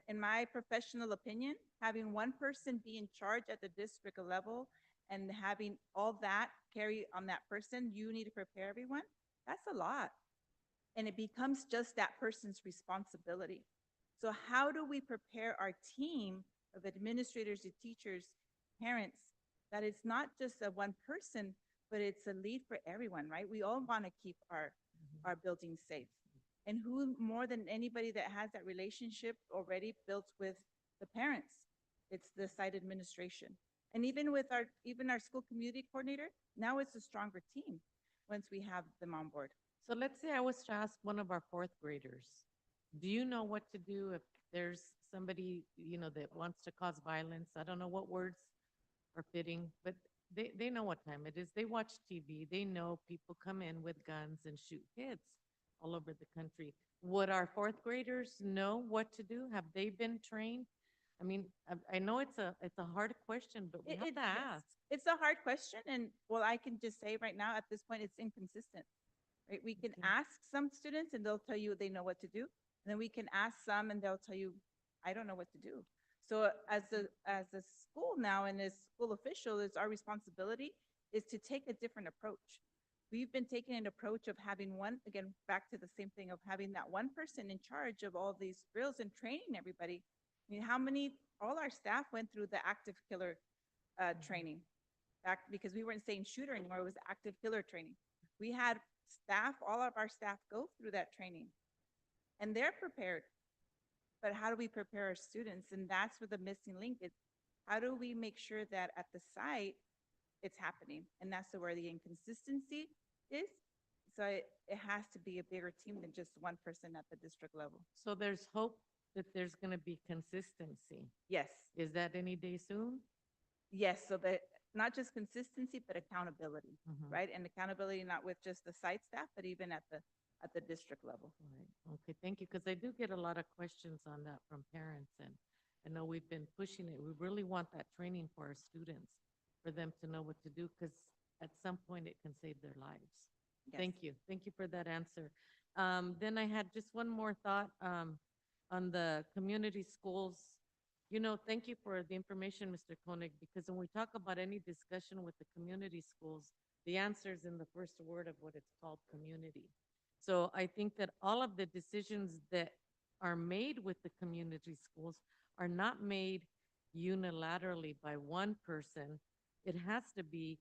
in my professional opinion, having one person be in charge at the district level and having all that carry on that person, you need to prepare everyone. That's a lot. And it becomes just that person's responsibility. So how do we prepare our team of administrators, the teachers, parents, that it's not just a one person, but it's a lead for everyone, right? We all want to keep our buildings safe. And who more than anybody that has that relationship already built with the parents? It's the site administration. And even with our school community coordinator, now it's a stronger team once we have them on board. So let's say I was to ask one of our fourth graders, do you know what to do if there's somebody, that wants to cause violence? I don't know what words are fitting, but they know what time it is. They watch TV. They know people come in with guns and shoot kids all over the country. Would our fourth graders know what to do? Have they been trained? I mean, I know it's a hard question, but we have to Yes. ask. It's a hard question, and well, I can just say right now, at this point, it's inconsistent. Right? We can ask some students and they'll tell you they know what to do. And then we can ask some and they'll tell you, I don't know what to do. So as a school now and as school official, it's our responsibility is to take a different approach. We've been taking an approach of having one, again, back to the same thing of having that one person in charge of all these drills and training everybody. I mean, all our staff went through the active killer training back because we weren't saying shooter anymore, it was active killer training. We had all of our staff go through that training and they're prepared. But how do we prepare our students? And that's where the missing link is. How do we make sure that at the site it's happening? And that's where the inconsistency is. So it has to be a bigger team than just one person at the district level. So there's hope that there's going to be consistency. Yes. Is that any day soon? Yes. So that not just consistency, but accountability, Mhm. right? And accountability not with just the site staff, but even at the district level. Right. Okay, thank you, because I do get a lot of questions on that from parents, and I know we've been pushing it. We really want that training for our students, for them to know what to do, because at some point it can save their lives. Yes. Thank you. Thank you for that answer. Then I had just one more thought on the community schools. Thank you for the information, Mr. Koenig, because when we talk about any discussion with the community schools, the answer is in the first word of what it's called, community. So I think that all of the decisions that are made with the community schools are not made unilaterally by one person. It has to be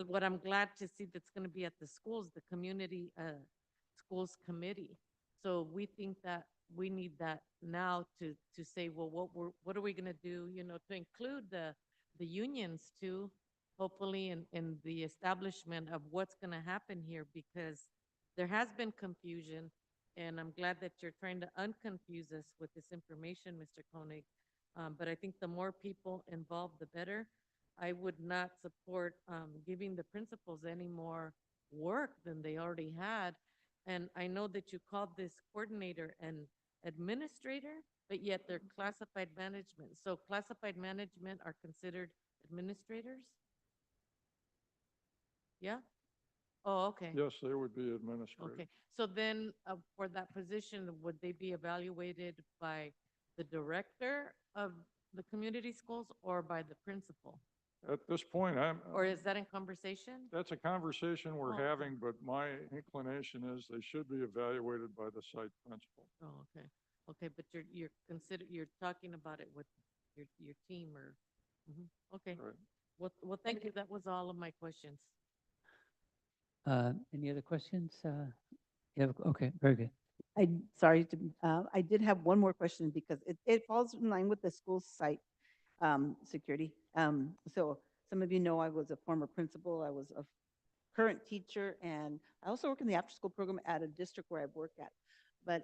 what I'm glad to see that's going to be at the schools, the community schools committee. So we think that we need that now to say, well, what are we going to do, to include the unions too, hopefully in the establishment of what's going to happen here, because there has been confusion, and I'm glad that you're trying to unconfuse us with this information, Mr. Koenig. But I think the more people involved, the better. I would not support giving the principals any more work than they already had. And I know that you called this coordinator an administrator, but yet they're classified management. So classified management are considered administrators? Yeah? Oh, okay. Yes, they would be administrators. Okay. So then for that position, would they be evaluated by the director of the community schools or by the principal? At this point, Or is that in conversation? that's a conversation we're Oh, okay. having, but my inclination is they should be evaluated by the site principal. Oh, okay. Okay, but you're talking about it with your team or, Mhm. Okay. Right. Well, thank you. That was all of my questions. Any other questions? Okay, very good. I did have one more question because it falls in line with the school site security. So some of you know I was a former principal, I was a current teacher, and I also work in the after-school program at a district where I've worked at. But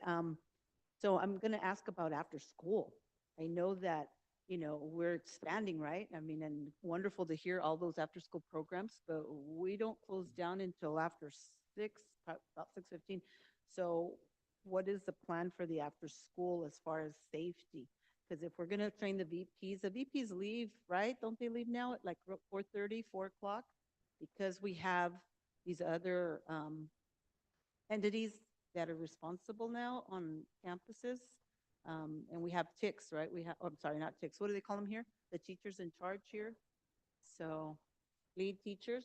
so I'm going to ask about after school. I know that, we're expanding, right? I mean, and wonderful to hear all those after-school programs, but we don't close down until after 6, about 6:15. So what is the plan for the after-school as far as safety? Because if we're going to train the VPs leave, right? Don't they leave now at like 4:30, 4 o'clock? Because we have these other entities that are responsible now on campuses. And we have TICs, right? I'm sorry, not TICs. What do they call them here? The teachers in charge here. So lead teachers.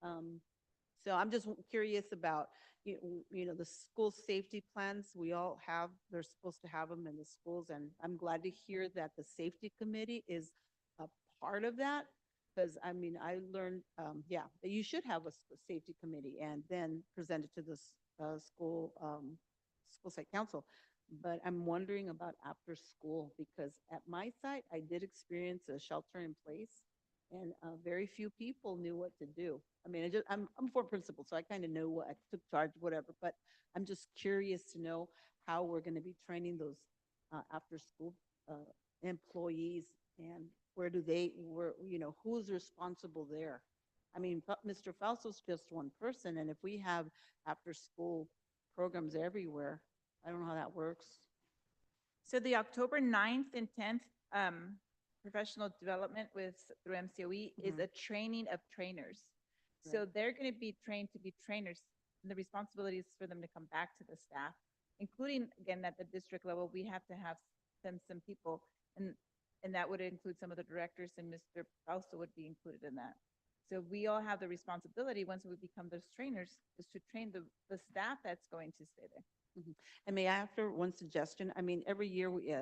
So I'm just curious about, the school safety plans. We all have, they're supposed to have them in the schools. And I'm glad to hear that the safety committee is a part of that. Because I mean, I learned, that you should have a safety committee and then present it to the school site council. But I'm wondering about after school, because at my site, I did experience a shelter in place, and very few people knew what to do. I mean, I'm for principal, so I kind of know what, I took charge, whatever, but I'm just curious to know how we're going to be training those after-school employees, and who's responsible there? I mean, Mr. Fausto's just one person, and if we have after-school programs everywhere, I don't know how that works. So the October 9th and 10th professional development through MCOE is a training of trainers. So they're going to be trained to be trainers. And the responsibility is for them to come back to the staff, including, again, at the district level, we have to have some people, and that would include some of the directors, and Mr. Fausto would be included in that. So we all have the responsibility, once we become those trainers, is to train the staff that's going to stay there. And may I offer one suggestion? I mean, every year we,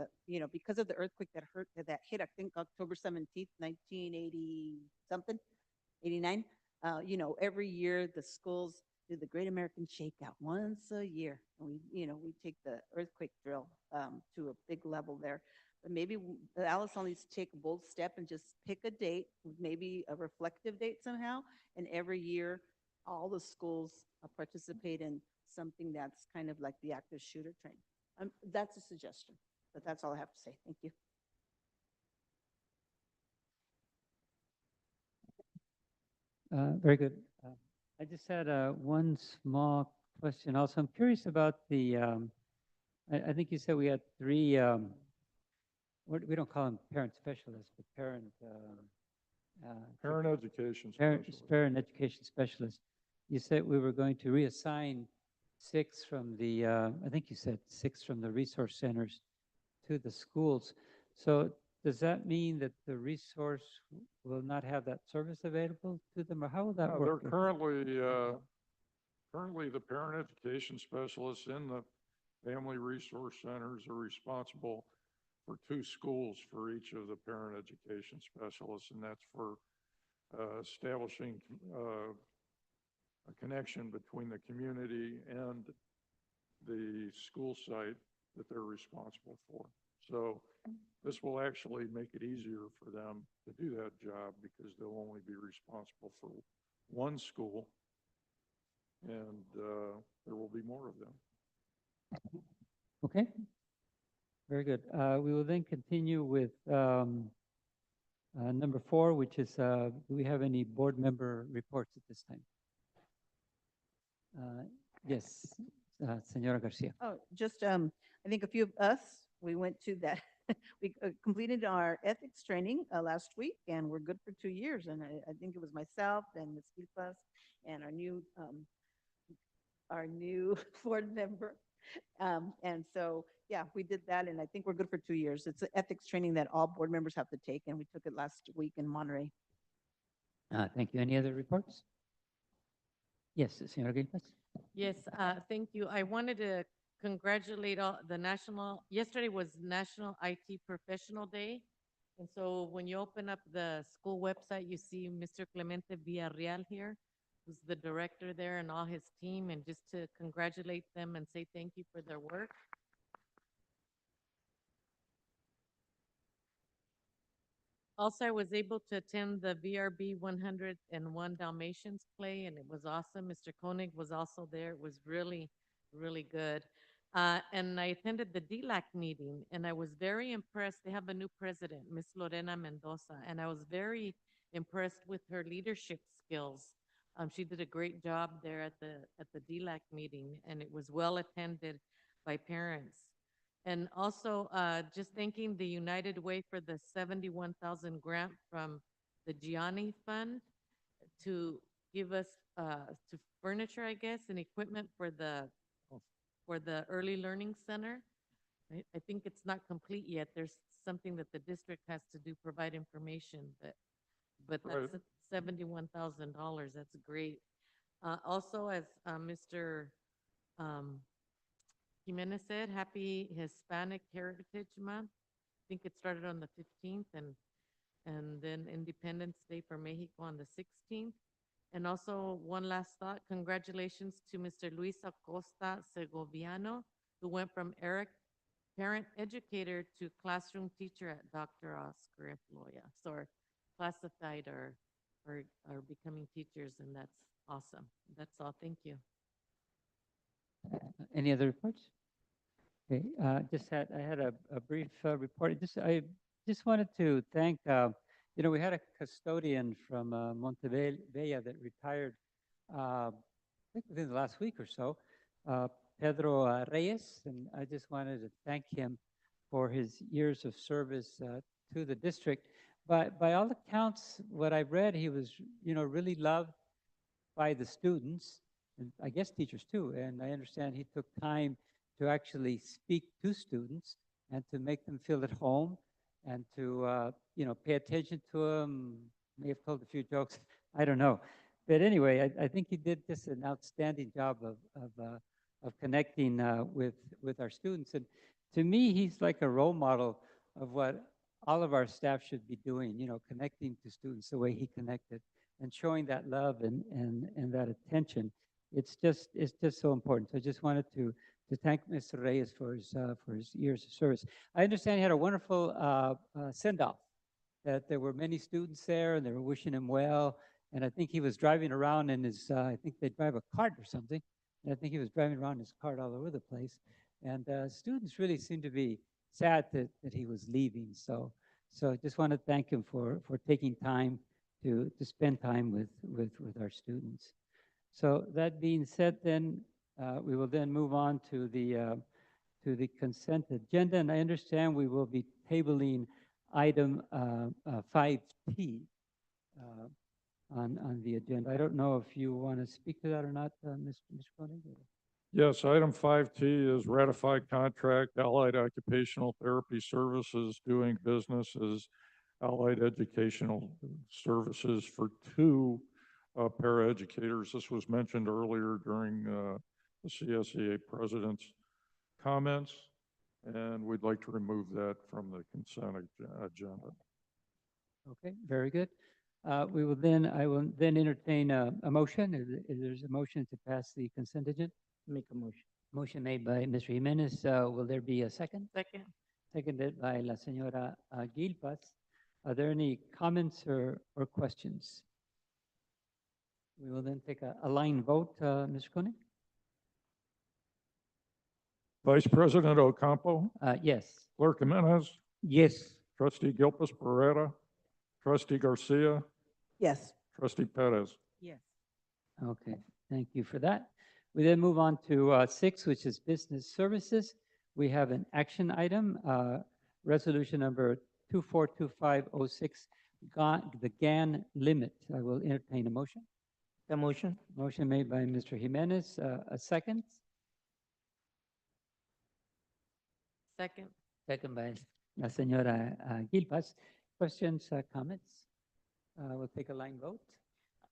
because of the earthquake that hit, I think October 17th, 1980 something, 89. Every year the schools do the Great American Shakeout once a year. And we take the earthquake drill to a big level there. But maybe Alice needs to take a bold step and just pick a date, maybe a reflective date somehow. And every year, all the schools participate in something that's kind of like the active shooter training. That's a suggestion, but that's all I have to say. Thank you. Very good. I just had one small question also. I'm curious about the, I think you said we had three, we don't call them parent specialists, but parent Education specialist. parent education specialists. You said we were going to reassign 6 from the, I think you said 6 from the resource centers to the schools. So does that mean that the resource will not have that service available to them, or how will that No, work? they're currently the parent education specialists in the family resource centers are responsible for 2 schools for each of the parent education specialists, and that's for establishing a connection between the community and the school site that they're responsible for. So this will actually make it easier for them to do that job, because they'll only be responsible for one school, and there will be more of them. Okay. Very good. We will then continue with number 4, which is, do we have any board member reports at this time? Yes, Senora Garcia. Oh, just, I think a few of us, we went to that, we completed our ethics training last week, and we're good for 2 years. And I think it was myself and Ms. Vilpas and our new board member. And so, yeah, we did that, and I think we're good for 2 years. It's an ethics training that all board members have to take, and we took it last week in Monterey. Thank you. Any other reports? Yes, Senora Vilpas. Yes, thank you. I wanted to congratulate all yesterday was National IT Professional Day. And so when you open up the school website, you see Mr. Clemente Villarreal here, who's the director there, and all his team, and just to congratulate them and say thank you for their work. Also, I was able to attend the VRB 101 Dalmatians play, and it was awesome. Mr. Koenig was also there. It was really, really good. And I attended the DLAC meeting, and I was very impressed. They have a new president, Miss Lorena Mendoza, and I was very impressed with her leadership skills. She did a great job there at the DLAC meeting, and it was well attended by parents. And also, just thanking the United Way for the 71,000 grant from the Gianni Fund to give us to furniture, I guess, and equipment for the Early Learning Center. I think it's not complete yet. There's something that the district has to do, provide information, but Right. that's $71,000. That's great. Also, as Mr. um, Jimenez said, Happy Hispanic Heritage Month. I think it started on the 15th and then Independence Day for Mexico on the 16th. And also, one last thought, congratulations to Mr. Luis Acosta Segoviano, who went from parent educator to classroom teacher at Dr. Oscar F. Loya. So are classified or are becoming teachers, and that's awesome. That's all. Thank you. Any other reports? Okay, I had a brief report. I just wanted to thank, we had a custodian from Montebella that retired, I think within the last week or so, Pedro Reyes, and I just wanted to thank him for his years of service to the district. But by all accounts, what I read, he was, really loved by the students, and I guess teachers too. And I understand he took time to actually speak to students and to make them feel at home and to, pay attention to them, may have told a few jokes, I don't know. But anyway, I think he did just an outstanding job of connecting with our students. And to me, he's like a role model of what all of our staff should be doing, connecting to students the way he connected and showing that love and that attention. It's just so important. So I just wanted to thank Mr. Reyes for his years of service. I understand he had a wonderful send-off, that there were many students there and they were wishing him well. And I think he was driving around in his, I think they drive a cart or something. And I think he was driving around his cart all over the place. And students really seemed to be sad that he was leaving. So I just want to thank him for taking time to spend time with our students. So that being said, then we will then move on to the consent agenda, and I understand we will be tabling item 5T on the agenda. I don't know if you want to speak to that or not, Mr. Koenig? Yes, item 5T is ratified contract, Allied Occupational Therapy Services doing business as Allied Educational Services for two paraeducators. This was mentioned earlier during the CSEA president's comments, and we'd like to remove that from the consent agenda. Okay, very good. I will then entertain a motion. If there's a motion to pass the consent agenda. Make a motion. Motion made by Mr. Jimenez. Will there be a second? Second. Seconded by La Señora Gilpas. Are there any comments or questions? We will then take a line vote, Mr. Koenig? Vice President Ocampo, Yes. Clerk Jimenez, Yes. Trustee Gilpus Pereira, Trustee Garcia, Yes. Trustee Perez. Yes. Okay, thank you for that. We then move on to 6, which is business services. We have an action item, resolution number 242506, the GAN limit. I will entertain a motion. The motion? Motion made by Mr. Jimenez, a second. Second. Second by La Señora Gilpas. Questions, comments? We'll take a line vote.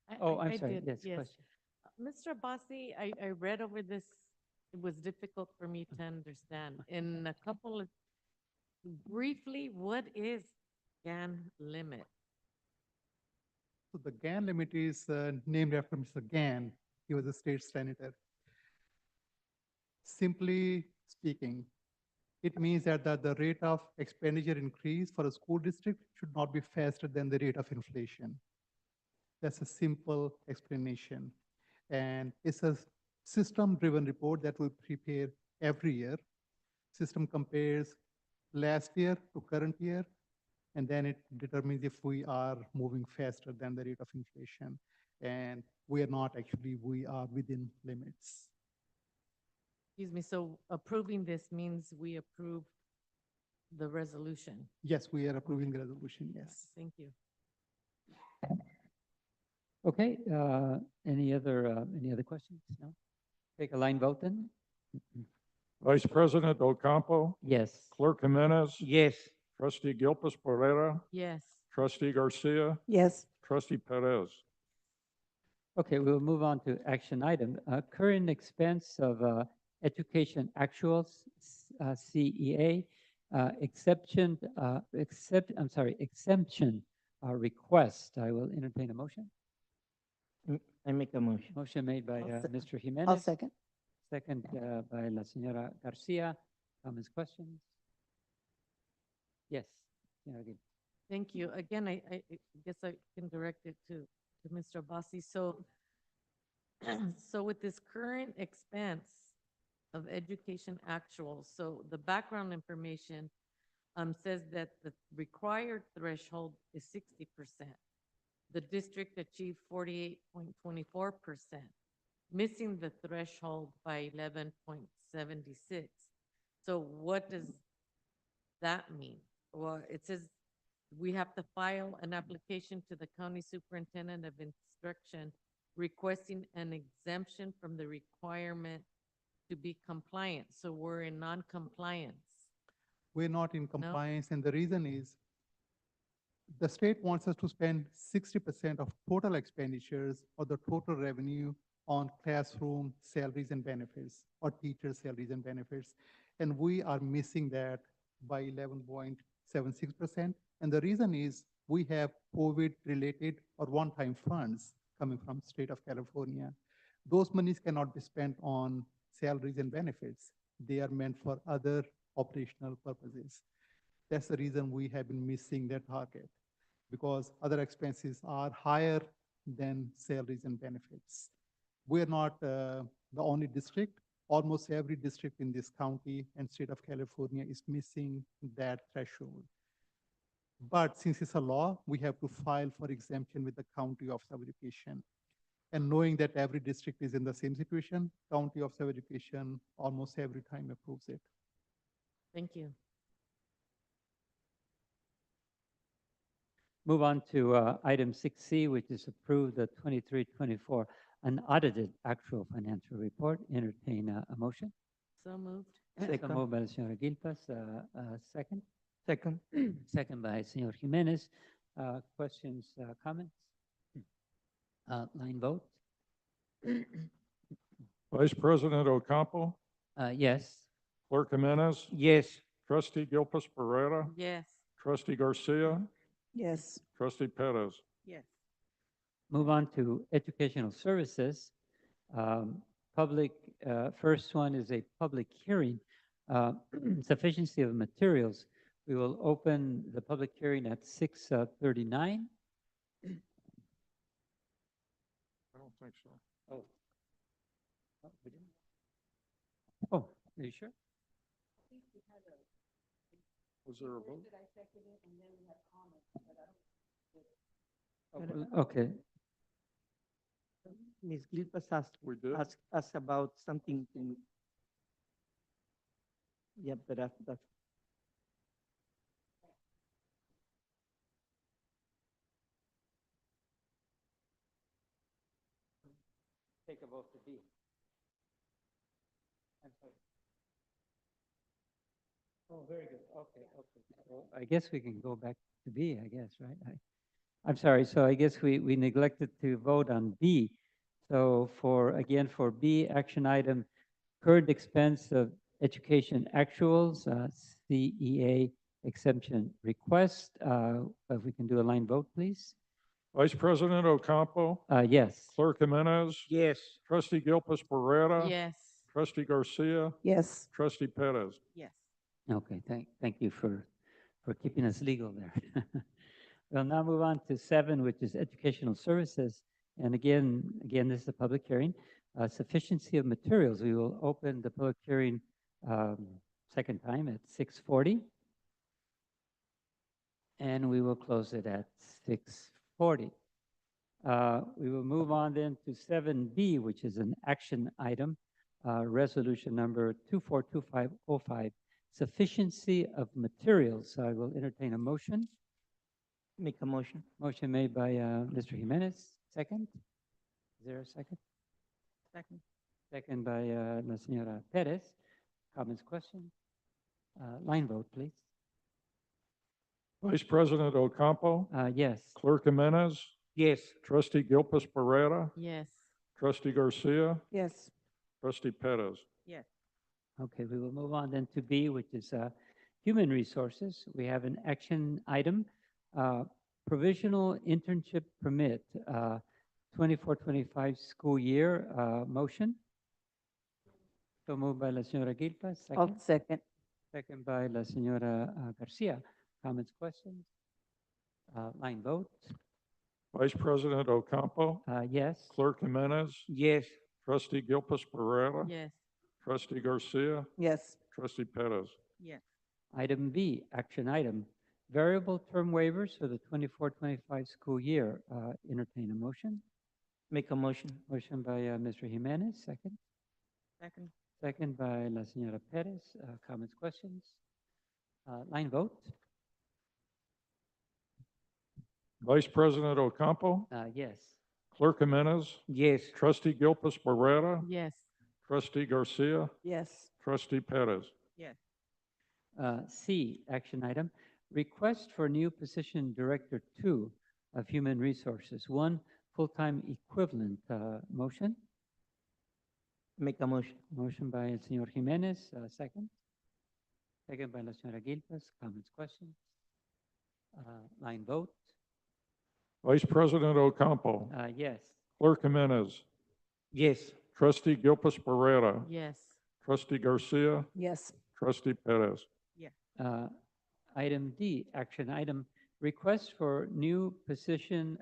I'm sorry. did, Yes, question. Mr. Abbasi, I read over this. It was difficult for me to understand. In a couple of, briefly, what is GAN limit? So the GAN limit is named after Mr. Gann. He was a state senator. Simply speaking, it means that the rate of expenditure increase for a school district should not be faster than the rate of inflation. That's a simple explanation. And it's a system-driven report that we prepare every year. System compares last year to current year, and then it determines if we are moving faster than the rate of inflation. And we are not actually, we are within limits. Excuse me, so approving this means we approve the resolution? Yes, we are approving the resolution, yes. Thank you. Okay, any other questions? No? Take a line vote then? Vice President Ocampo, Yes. Clerk Jimenez, Yes. Trustee Gilpus Pereira, Yes. Trustee Garcia, Yes. Trustee Perez. Okay, we'll move on to action item. Current expense of education actuals, CEA, exemption request. I will entertain a motion. I make a motion. Motion made by I'll se- Mr. I'll Jimenez. second. Second by La Señora Garcia. Comments, questions? Yes. Señora Gil. Thank you. Again, I guess I can direct it to Mr. Abbasi. So, so with this current expense of education actual, so the background information says that the required threshold is 60%. The district achieved 48.24%, missing the threshold by 11.76. So what does that mean? Well, it says we have to file an application to the county superintendent of instruction requesting an exemption from the requirement to be compliant. So we're in non-compliance. We're not in compliance, and the reason is the state wants us to spend 60% of total expenditures or the total revenue on classroom salaries and benefits or teacher salaries and benefits. And we are missing that by 11.76%. And the reason is we have COVID-related or one-time funds coming from state of California. Those monies cannot be spent on salaries and benefits. They are meant for other operational purposes. That's the reason we have been missing that target, because other expenses are higher than salaries and benefits. We're not the only district. Almost every district in this county and state of California is missing that threshold. But since it's a law, we have to file for exemption with the County Office of Education. And knowing that every district is in the same situation, County Office of Education almost every time approves it. Thank you. Move on to item 6C, which is approve the 23-24 unaudited actual financial report. Entertain a motion. So moved. So Second. moved by the Señora Gilpas. Second. Second. Second by Señor Jimenez. Questions, comments? Line vote? Vice President Ocampo, Yes. Clerk Jimenez, Yes. Trustee Gilpas Pereira, Yes. Trustee Garcia, Yes. Trustee Perez. Yes. Move on to educational services. Public, first one is a public hearing, sufficiency of materials. We will open the public hearing at 6:39. I don't think so. Oh. Oh, are you sure? Was there a vote? Okay. Ms. Gilpas asked, We did? asked us about something to. Yeah, but after. Take a vote to B. I'm sorry. Oh, very good. Okay, okay. Well, I guess we can go back to B, I guess, right? I'm sorry, so I guess we neglected to vote on B. So again, for B, action item, current expense of education actuals, CEA exemption request. If we can do a line vote, please. Vice President Ocampo, Yes. Clerk Jimenez, Yes. Trustee Gilpas Pereira, Yes. Trustee Garcia, Yes. Trustee Perez. Yes. Okay, thank you for keeping us legal there. We'll now move on to 7, which is educational services. And again, this is a public hearing. Sufficiency of materials. We will open the public hearing second time at 6:40. And we will close it at 6:40. We will move on then to 7B, which is an action item, resolution number 242505, sufficiency of materials. I will entertain a motion. Make a motion. Motion made by Mr. Jimenez. Second? Is there a second? Second. Second by La Señora Perez. Comments, questions? Line vote, please. Vice President Ocampo, Yes. Clerk Jimenez, Yes. Trustee Gilpus Pereira, Yes. Trustee Garcia, Yes. Trustee Perez. Yes. Okay, we will move on then to B, which is human resources. We have an action item, provisional internship permit, 24-25 school year, motion. So moved by la señora Gilpa, I'll second. second. Second by la señora Garcia. Comments, questions? Line vote. Vice President Ocampo, Yes. Clerk Jimenez, Yes. Trustee Gilpus Pereira, Yes. Trustee Garcia, Yes. Trustee Perez. Yes. Item B, action item, variable term waivers for the 24-25 school year. Entertain a motion. Make a motion. Motion by Mr. Jimenez, second. Second. Second by la señora Perez. Comments, questions? Line vote. Vice President Ocampo, Yes. Clerk Jimenez, Yes. Trustee Gilpus Pereira, Yes. Trustee Garcia, Yes. Trustee Perez. Yes. C, action item, request for new position Director 2 of Human Resources, 1 full-time equivalent. Motion. Make a motion. Motion by el señor Jimenez, second. Second by la señora Gilpas. Comments, questions? Line vote. Vice President Ocampo, Yes. Clerk Jimenez, Yes. Trustee Gilpus Pereira, Yes. Trustee Garcia, Yes. Trustee Perez. Yes. Item D, action item, request for new position,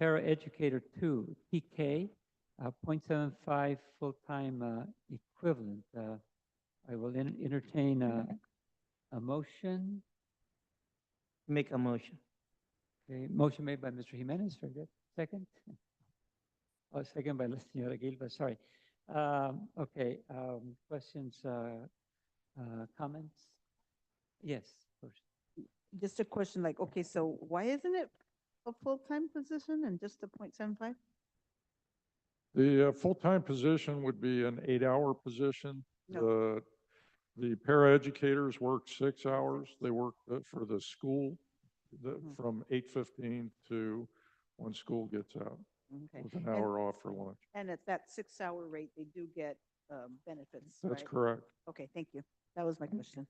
paraeducator 2, PK, 0.75 full-time equivalent. I will entertain a motion. Make a motion. Okay, motion made by Mr. Jimenez, very good. Second? Oh, second by la señora Gilba, sorry. Okay, questions, comments? Yes, of course. Just a question like, okay, so why isn't it a full-time position and just a 0.75? The full-time position would be an 8-hour position. No. The paraeducators work 6 hours. They work for the school from 8:15 to when school gets out, Okay. with an And- hour off for lunch. And at that 6-hour rate, they do get benefits, right? That's correct. Okay, thank you. That was my question.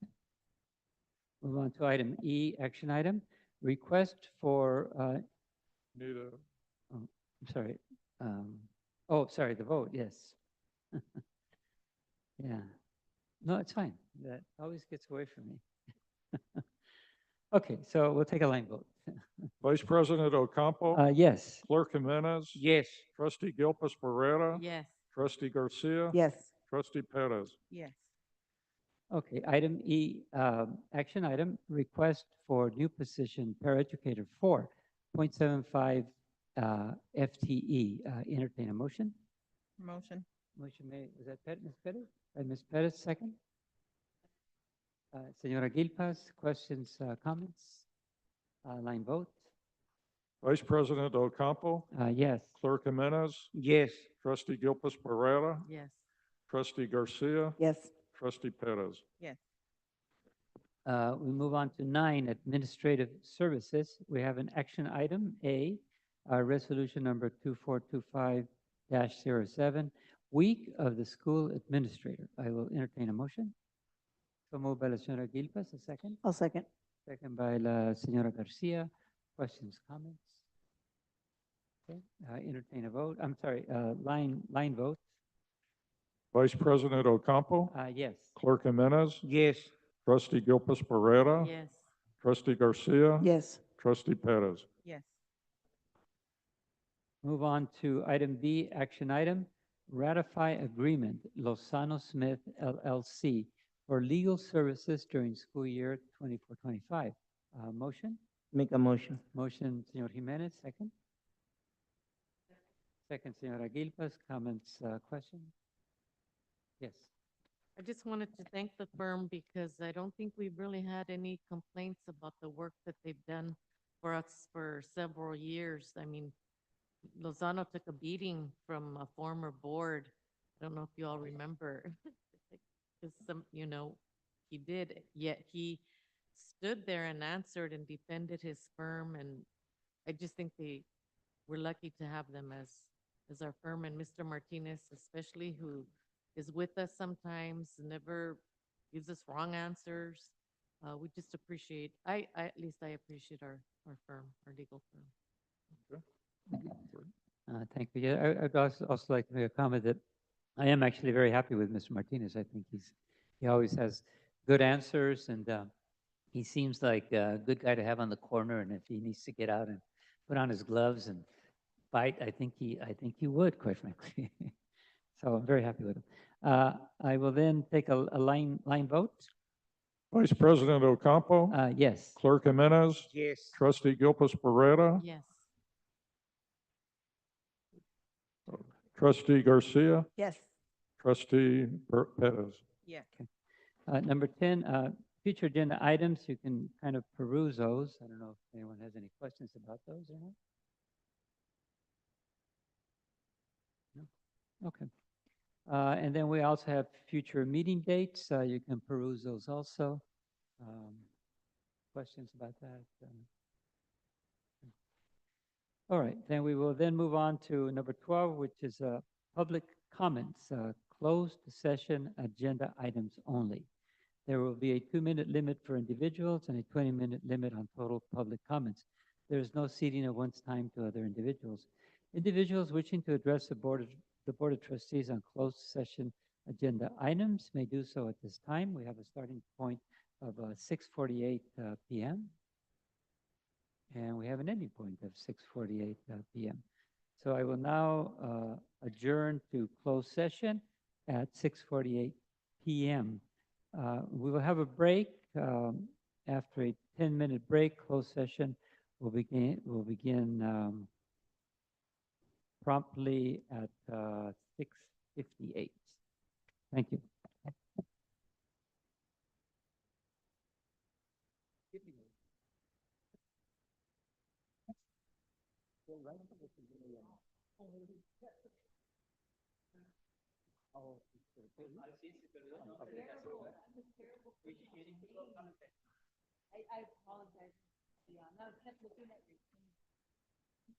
Move on to item E, action item, request for, Need a, I'm sorry, oh, sorry, the vote, yes. Yeah, no, it's fine, that always gets away from me. Okay, so we'll take a line vote. Vice President Ocampo, Yes. Clerk Jimenez, Yes. Trustee Gilpus Pereira, Yes. Trustee Garcia, Yes. Trustee Perez. Yes. Okay, item E, action item, request for new position, paraeducator 4, 0.75 FTE. Entertain a motion. Motion. Motion made, was that Ms. Perez? Ms. Perez, second. Senora Gilpas, questions, comments? Line vote. Vice President Ocampo, Yes. Clerk Jimenez, Yes. Trustee Gilpus Pereira, Yes. Trustee Garcia, Yes. Trustee Perez. Yes. We move on to 9, administrative services. We have an action item, A, resolution number 2425-07, week of the school administrator. I will entertain a motion. So moved by la señora Gilpas, a second. I'll second. Second by la señora Garcia. Questions, comments? Okay, entertain a vote. I'm sorry, line vote. Vice President Ocampo, Yes. Clerk Jimenez, Yes. Trustee Gilpus Pereira, Yes. Trustee Garcia, Yes. Trustee Perez. Yes. Move on to item B, action item, ratify agreement, Lozano Smith LLC for legal services during school year 24-25. Motion? Make a motion. Motion, Señor Jimenez, second. Second, Señora Gilpas, comments, questions? Yes. I just wanted to thank the firm because I don't think we've really had any complaints about the work that they've done for us for several years. I mean, Lozano took a beating from a former board. I don't know if you all remember. Because he did, yet he stood there and answered and defended his firm. And I just think we're lucky to have them as our firm, and Mr. Martinez especially, who is with us sometimes, never gives us wrong answers. We just appreciate, at least I appreciate our firm, our legal firm. Thank you. Yeah, I'd also like to make a comment that I am actually very happy with Mr. Martinez. I think he always has good answers, and he seems like a good guy to have on the corner. And if he needs to get out and put on his gloves and fight, I think he would, quite frankly. So I'm very happy with him. I will then take a line vote. Vice President Ocampo? Yes. Clerk Jimenez? Yes. Trustee Gilpus Barrera? Yes. Trustee Garcia? Yes. Trustee Perez? Yeah. Number 10, future agenda items. You can kind of peruse those. I don't know if anyone has any questions about those or not. No? Okay. And then we also have future meeting dates. You can peruse those also. Questions about that? All right, then we will then move on to number 12, which is public comments, closed session agenda items only. There will be a 2-minute limit for individuals and a 20-minute limit on total public comments. There is no ceding of one's time to other individuals. Individuals wishing to address the Board of Trustees on closed session agenda items may do so at this time. We have a starting point of 6:48 p.m. and we have an ending point of 6:48 p.m. So I will now adjourn to closed session at 6:48 p.m. We will have a break. After a 10-minute break, closed session will begin promptly at 6:58. Thank you. I apologize, Diana. I kept looking at your team.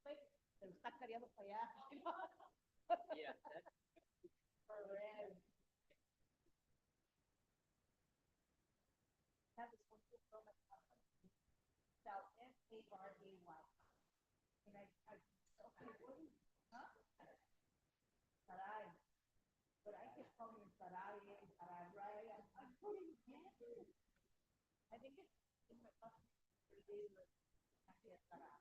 Se lo está cargando para allá. Yeah. Correct. That is what you told me. Spelled F-A-R-A-Y. And I so huh? Sarai. But I kept calling him Sarai and Sarai, right? I'm putting it. I think it's in my phone. Actually, it's Sarai.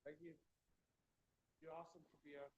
Thank you. You're awesome, Sophia.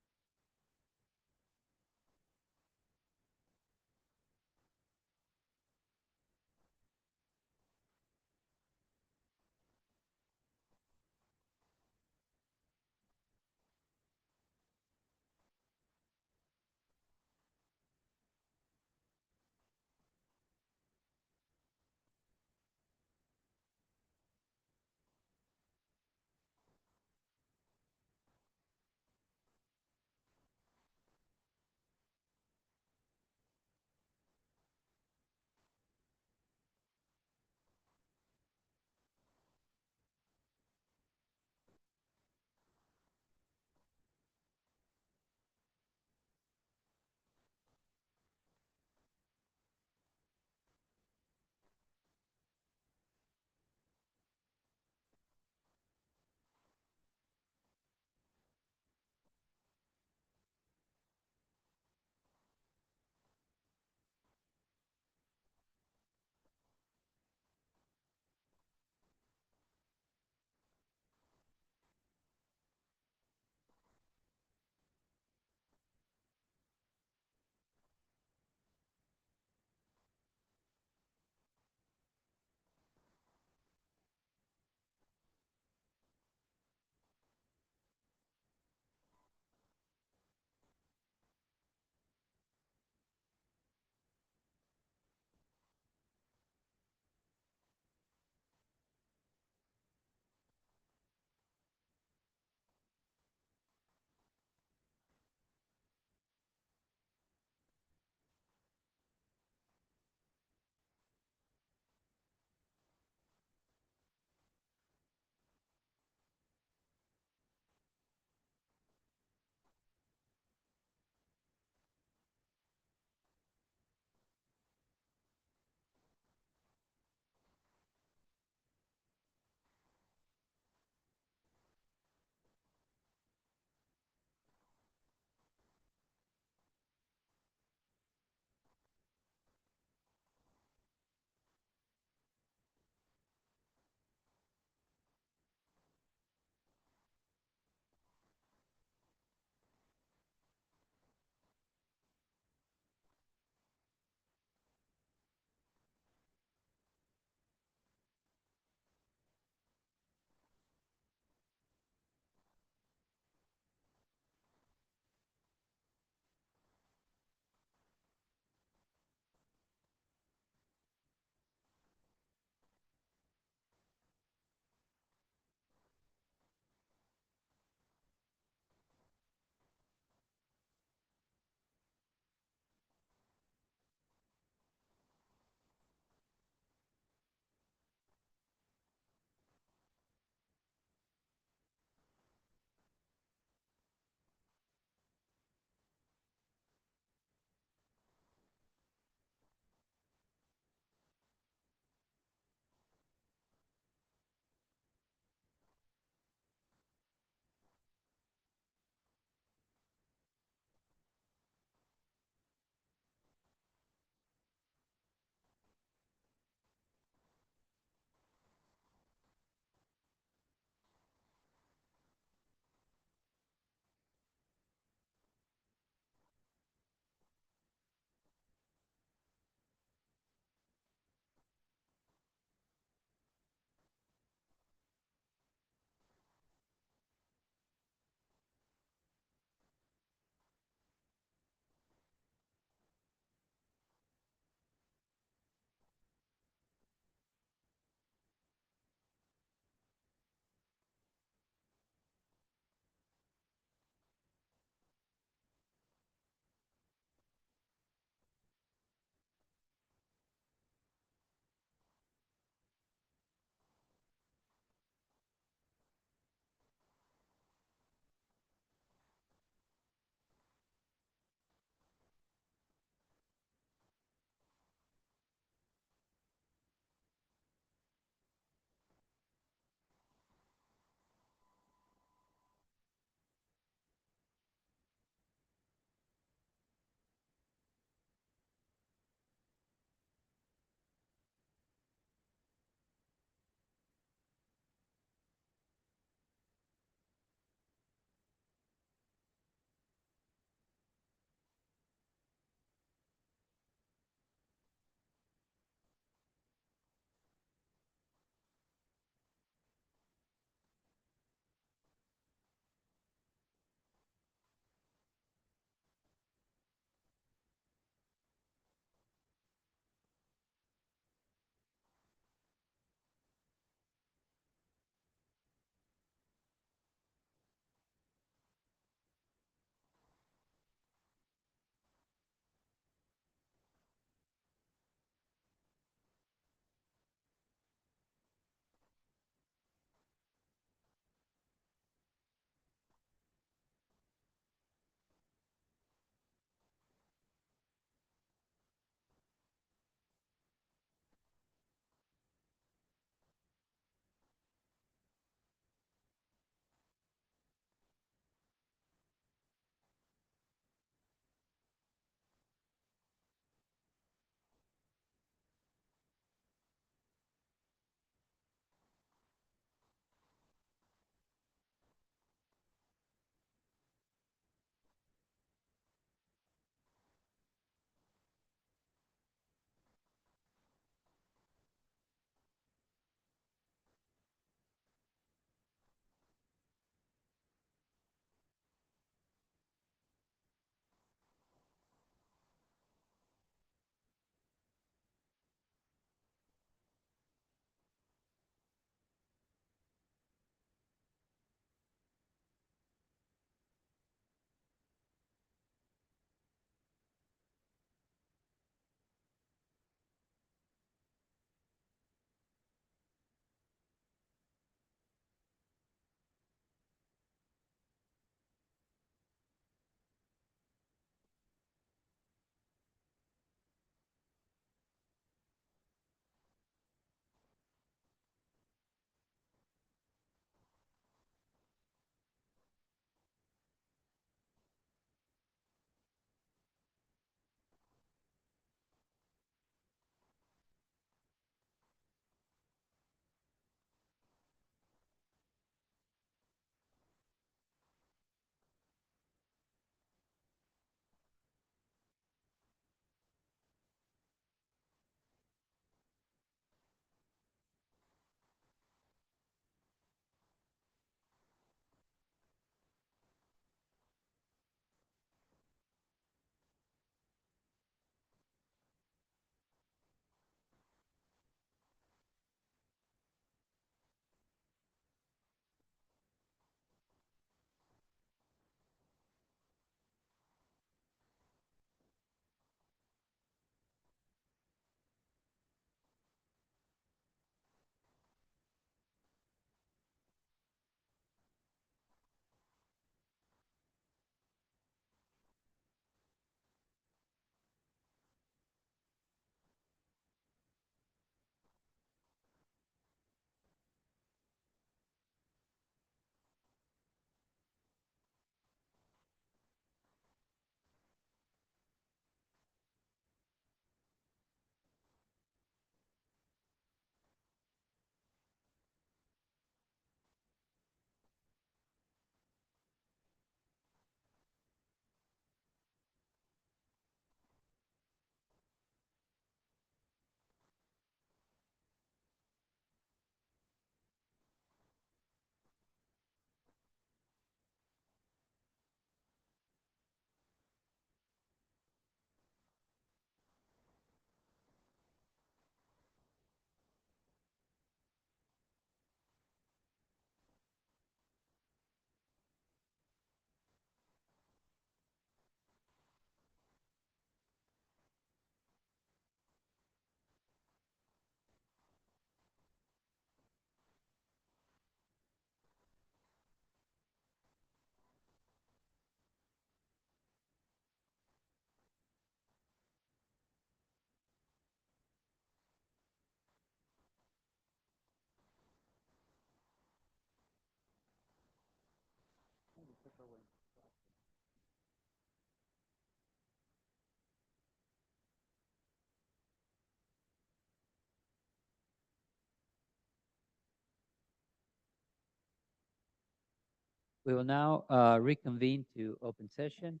We will now reconvene to open session.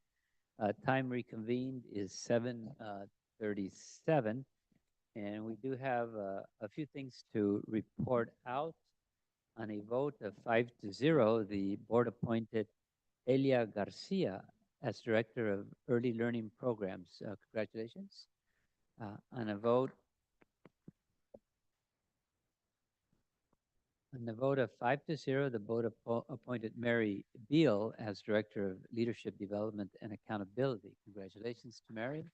Time reconvened is 7:37, and we do have a few things to report out. On a vote of 5-0, the board appointed Elia Garcia as Director of Early Learning Programs. Congratulations. On a vote of 5-0, the board appointed Mary Beal as Director of Leadership Development and Accountability. Congratulations to Mary.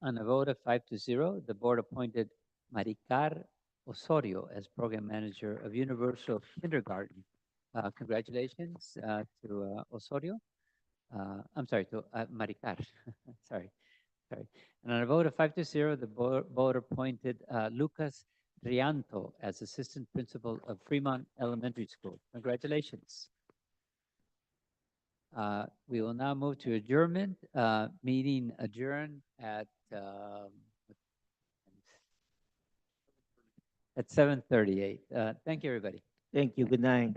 On a vote of 5-0, the board appointed Maricar Osorio as Program Manager of Universal Kindergarten. Congratulations to Osorio. I'm sorry, to Maricar. sorry. And on a vote of 5-0, the board appointed Lucas Rianto as Assistant Principal of Fremont Elementary School. Congratulations. We will now move to adjournment. Meeting adjourned at 7:38. Thank you, everybody. Thank you. Good night.